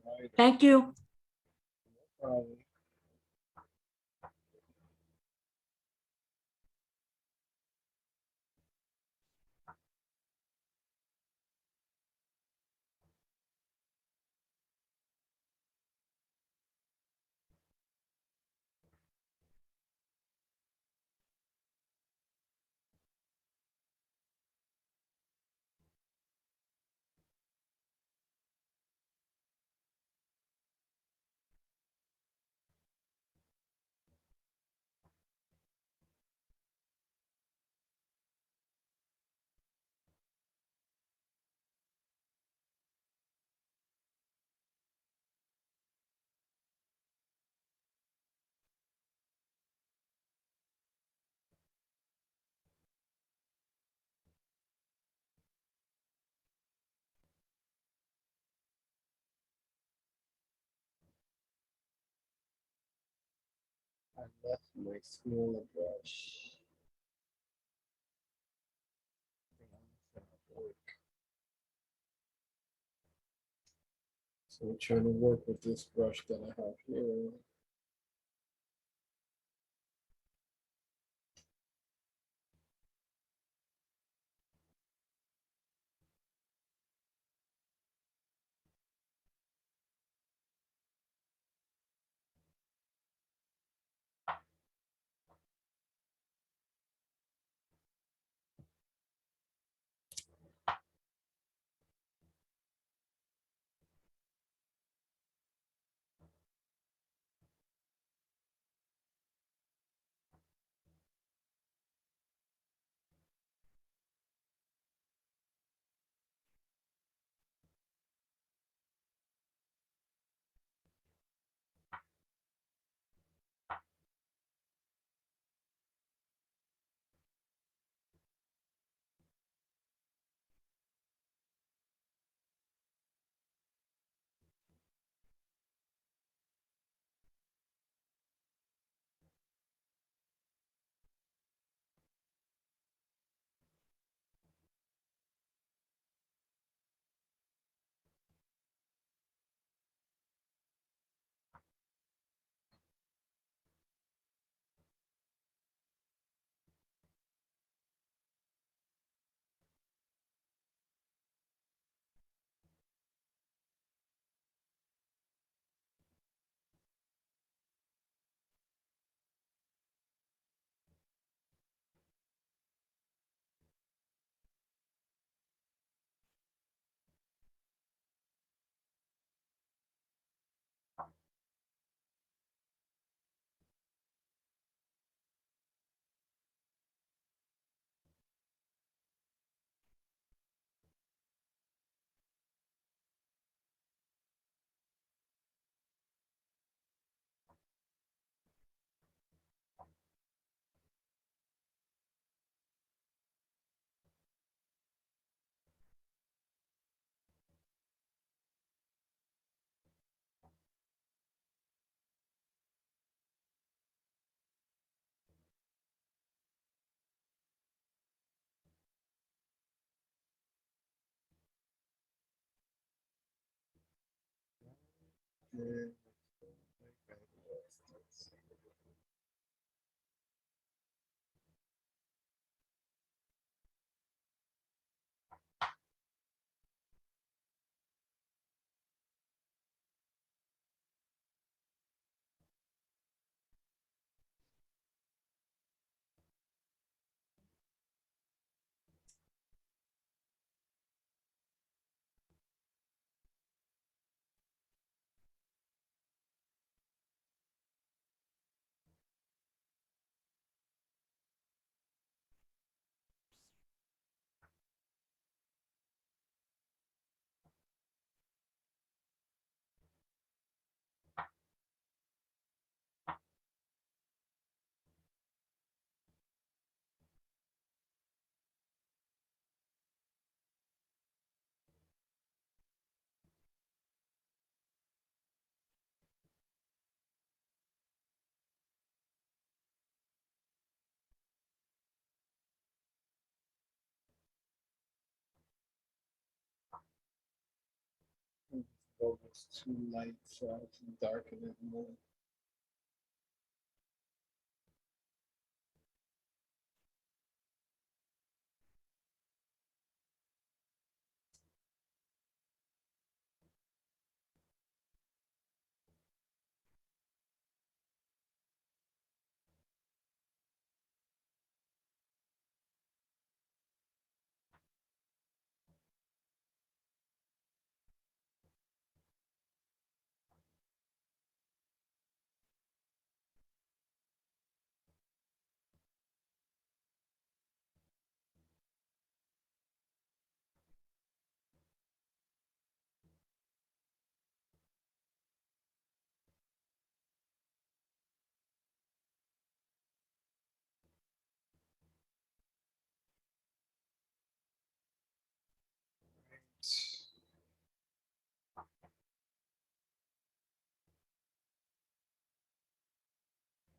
wider. Thank you. Probably. I left my smaller brush. So I'm trying to work with this brush that I have here. And bulb was too light, so I have to darken it more.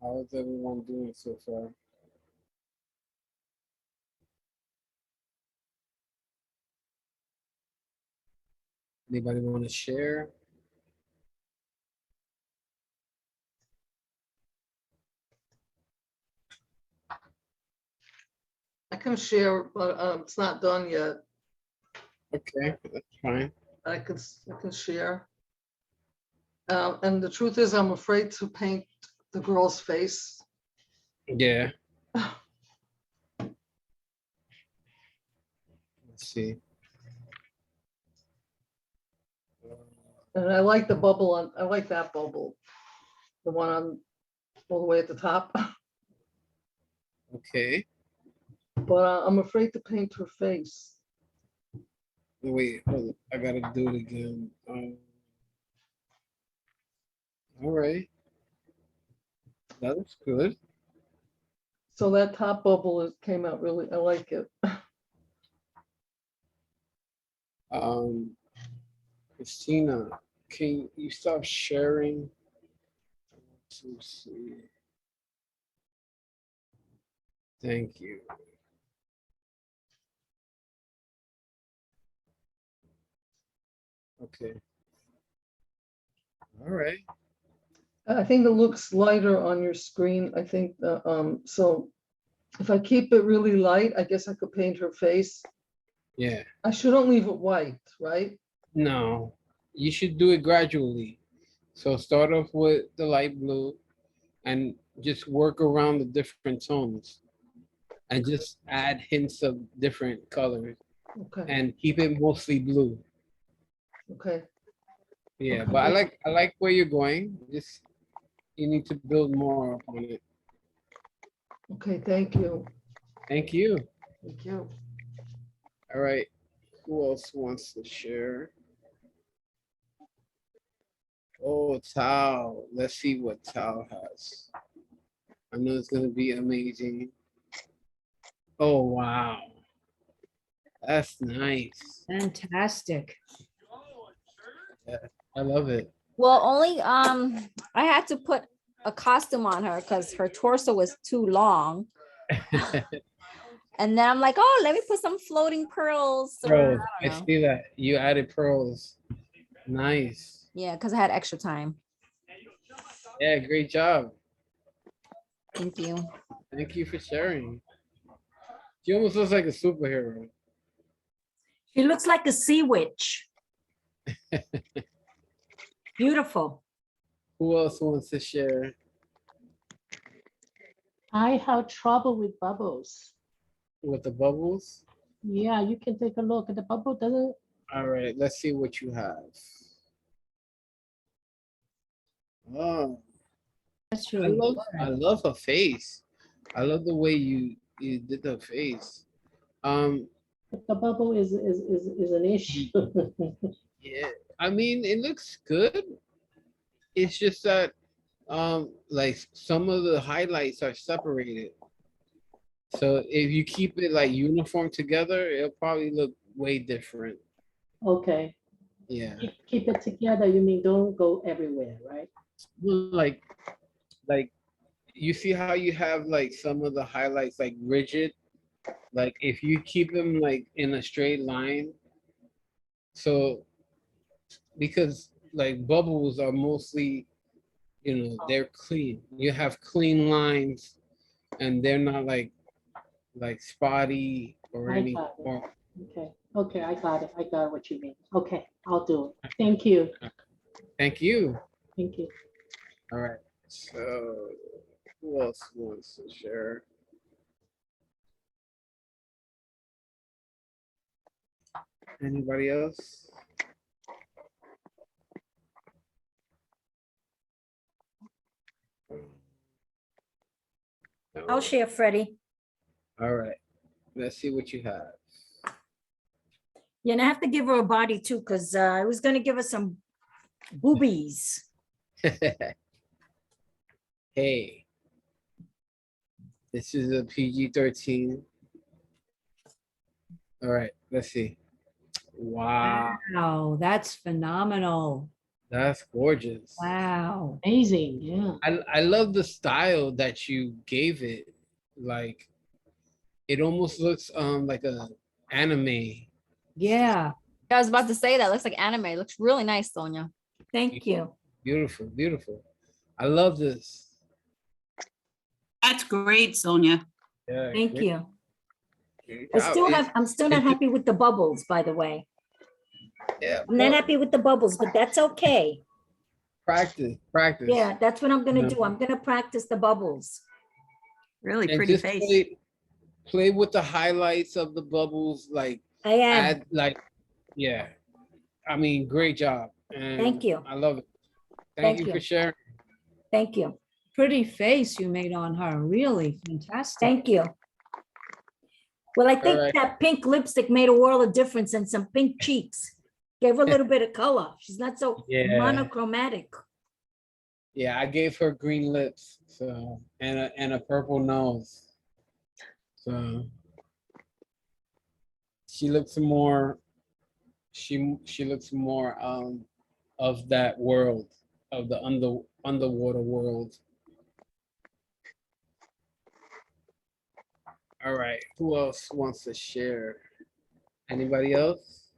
How is everyone doing so far? Anybody want to share? I can share, but it's not done yet. Okay, that's fine. I can share. And the truth is, I'm afraid to paint the girl's face. Yeah. Let's see. And I like the bubble on, I like that bubble. The one on, all the way at the top. Okay. But I'm afraid to paint her face. Wait, hold on. I gotta do it again. All right. That looks good. So that top bubble came out really, I like it. Christina, can you stop sharing? Let's see. Thank you. Okay. All right. I think it looks lighter on your screen. I think, so if I keep it really light, I guess I could paint her face. Yeah. I shouldn't leave it white, right? No, you should do it gradually. So start off with the light blue and just work around the different tones and just add hints of different colors Okay, and keep it mostly blue. okay. Yeah, Okay. but I like where you're going. Just you need to build more on it. Okay, thank you. Thank you. Thank you. All right. Who else wants to share? Oh, Tao. Let's see what Tao has. I know it's gonna be amazing. Oh wow. That's nice. Fantastic. Yeah, I love it. Well, only I had to put a costume on her because her torso was too long. And then I'm like, oh, let me put some floating pearls. Or, Pearls. I I don't know. see that. You added pearls. Nice. Yeah, because I had extra time. Yeah, great job. Thank you. Thank you for sharing. She almost looks like a superhero. She looks like a sea witch. Beautiful. Who else wants to share? I have trouble with bubbles. With the bubbles? Yeah, you can take a look at the bubble, doesn't, All right, let's see what you have. Oh, That's I really love her face. I love the way you did her face. the bubble is an issue. Yeah, I mean it looks good. It's just that like some of the highlights are separated. So if you keep it like uniform together, it'll probably look way different. Okay, Yeah. keep it together, you mean don't go everywhere, right? Well, like you see how you have like some of the highlights like rigid, like if you keep them like in a straight line, so because like bubbles are mostly, they're clean. You have clean lines, and they're not like spotty or I any. got it. Or, Okay, I got it. I got what you mean. Okay, I'll do it. Thank you. thank you. Thank you. All right. So who else wants to share? Anybody else? I'll No. share, Freddie. All right. Let's see what you have. You're gonna have to give her a body too, because I was gonna give her some boobies. Hey, this is a PG-13. All right, let's see. Wow, Wow, that's phenomenal. that's gorgeous. Wow. Amazing, yeah. I love the style that you gave it. Like, it almost looks like a anime. Yeah. I was about to say that. Looks like anime. It looks really nice, Sonia. Thank you. Beautiful, beautiful. I love this. That's great, Sonia. Yeah, Thank great- you. great I job. still have, I'm still not it's just- happy with the bubbles, by the way. Yeah, I'm not well, happy with the bubbles, but that's okay. practice, practice. Yeah, that's what I'm gonna No. do. I'm gonna practice the bubbles. Really And pretty just face. play with the highlights of the bubbles, like I am. add like, yeah. I mean, great job. And Thank you. I love it. Thank Thank you you. for sharing. Thank you. Pretty face you made on her. Really fantastic. Thank you. Well, I think right. that pink lipstick made a world of difference and some pink cheeks. Gave her a little bit of color. She's not so Yeah. monochromatic. Yeah, I gave her green lips, so and a purple nose. So she looks more she looks more of that world, of the underwater world. All right, who else wants to share? Anybody else?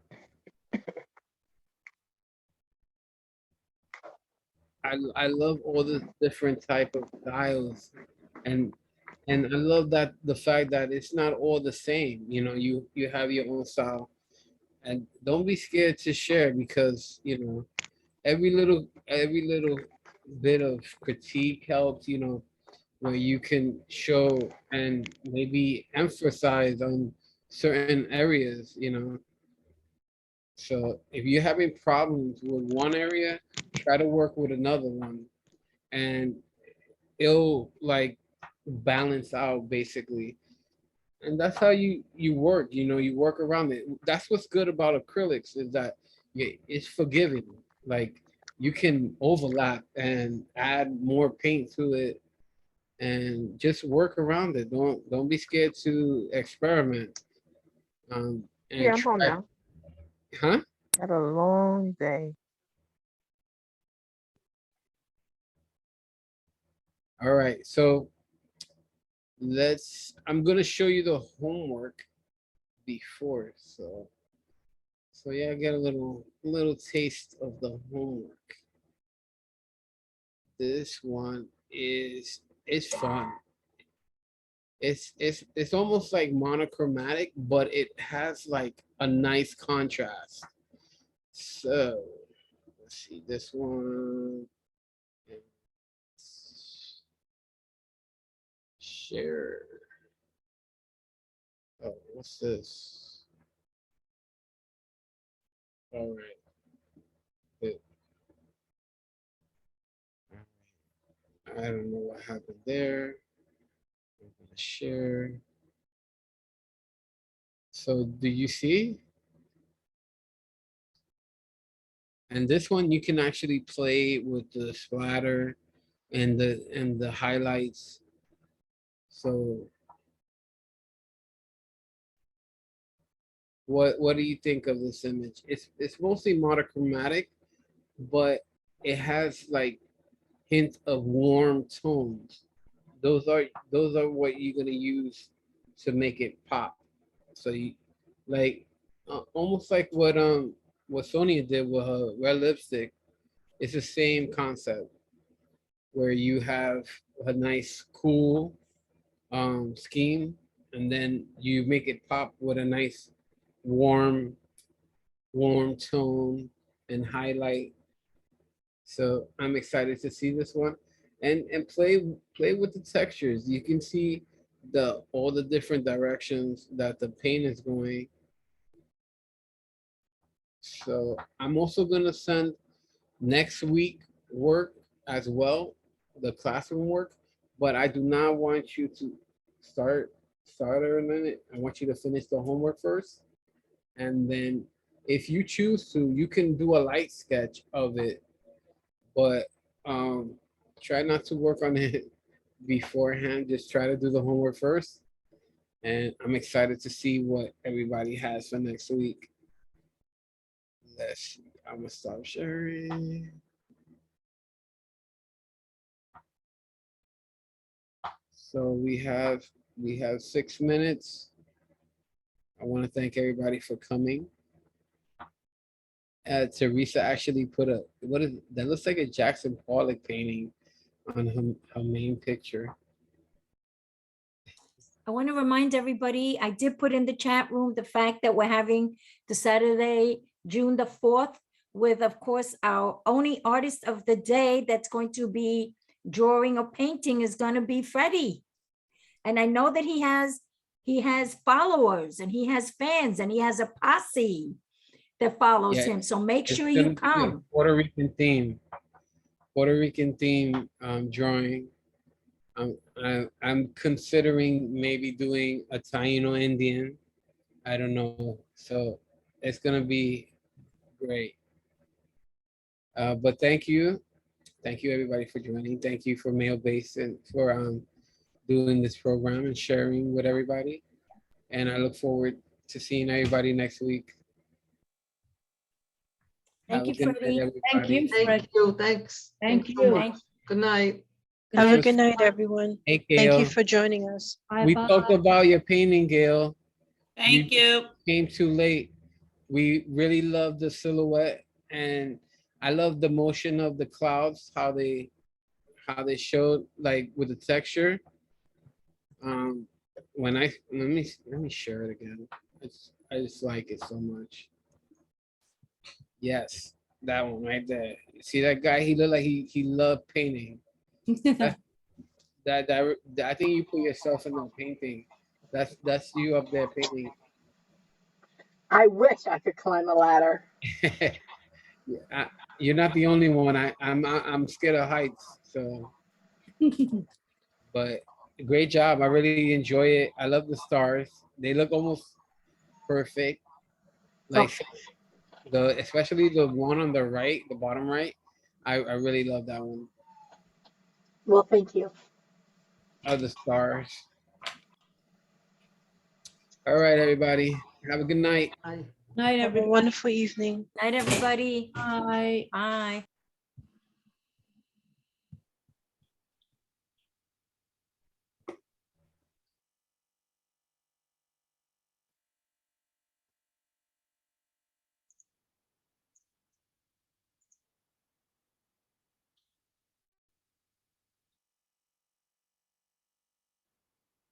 I love all the different type of styles, and I love that the fact that it's not all the same. You have your own style, and don't be scared to share, because every little bit of critique helps. Where you can show and maybe emphasize on certain areas. So if you're having problems with one area, try to work with another one, and it'll like balance out basically. And that's how you work. You work around it. That's what's good about acrylics, is that it's forgiving. Like, you can overlap and add more paint to it, and just work around it. Don't be scared to experiment. And Yeah, I'm home try, now. huh? Had a long day. All right, so I'm gonna show you the homework before, so yeah, get a little taste of the homework. This one is fun. It's almost like monochromatic, but it has like a nice contrast. So let's see this one. Share. Oh, what's this? All right. Good. I don't know what happened there. I'm gonna share. So do you see? And this one you can actually play with the splatter and the highlights. So what do you think of this image? It's mostly monochromatic, but it has like hint of warm tones. Those are what you're gonna use to make it pop. So you like almost like what Sonia did with her red lipstick. it's the same concept where you have a nice cool scheme, and then you make it pop with a nice warm tone and highlight. So I'm excited to see this one, and play with the textures. You can see the all the different directions that the paint is going. So I'm also gonna send next week work as well, the classroom work, but I do not want you to start on it. I want you to finish the homework first, and then if you choose to, you can do a light sketch of it, but try not to work on it beforehand. Just try to do the homework first, and I'm excited to see what everybody has for next week. Let's see. I'm gonna stop sharing. So we have 6 minutes. I want to thank everybody for coming. Teresa actually put a what is that looks like a Jackson Pollock painting on her main picture. I want to remind everybody, I did put in the chat room the fact that we're having the Saturday, June the 4th, with, of course, our only artist of the day that's going to be drawing or painting is going to be Freddie. And I know that he has followers and he has fans and he has a posse that follows Yeah, him. So make it's sure gonna you be a come. Puerto Rican theme drawing. I'm considering maybe doing a Taino Indian. I don't know. So it's gonna be great. But thank you everybody for joining. Thank you for Mail Base and for doing this program and sharing with everybody. And I look forward to seeing everybody next week. Thank Have a you, good night, Freddie. Thank you, everybody. Fred. Thank you, thanks. Thank Thanks so you. much. Good night. Have a Just- good night, everyone. Hey, Thank you Gail. for joining us. We Bye-bye. talked about your painting, Gail. Thank you. Came too late. We really love the silhouette, and I love the motion of the clouds, how they showed like with the texture. When I let me share it again. I just like it so much. Yes, that one right there. See that guy? He looked like he loved painting. That I think you put yourself in the painting. That's you up there painting. I wish I could climb a ladder. I, you're not the only one. I'm scared of heights. So, but great job. I really enjoy it. I love the stars. They look almost perfect. Like the especially the one on the right, the bottom right. I really love that one. Well, thank you. Of the stars. All right, everybody. Have a good night. Bye. Night, Have a everybody. wonderful evening. Night, everybody. Bye. Bye.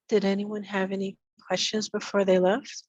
Did anyone have any questions before they left?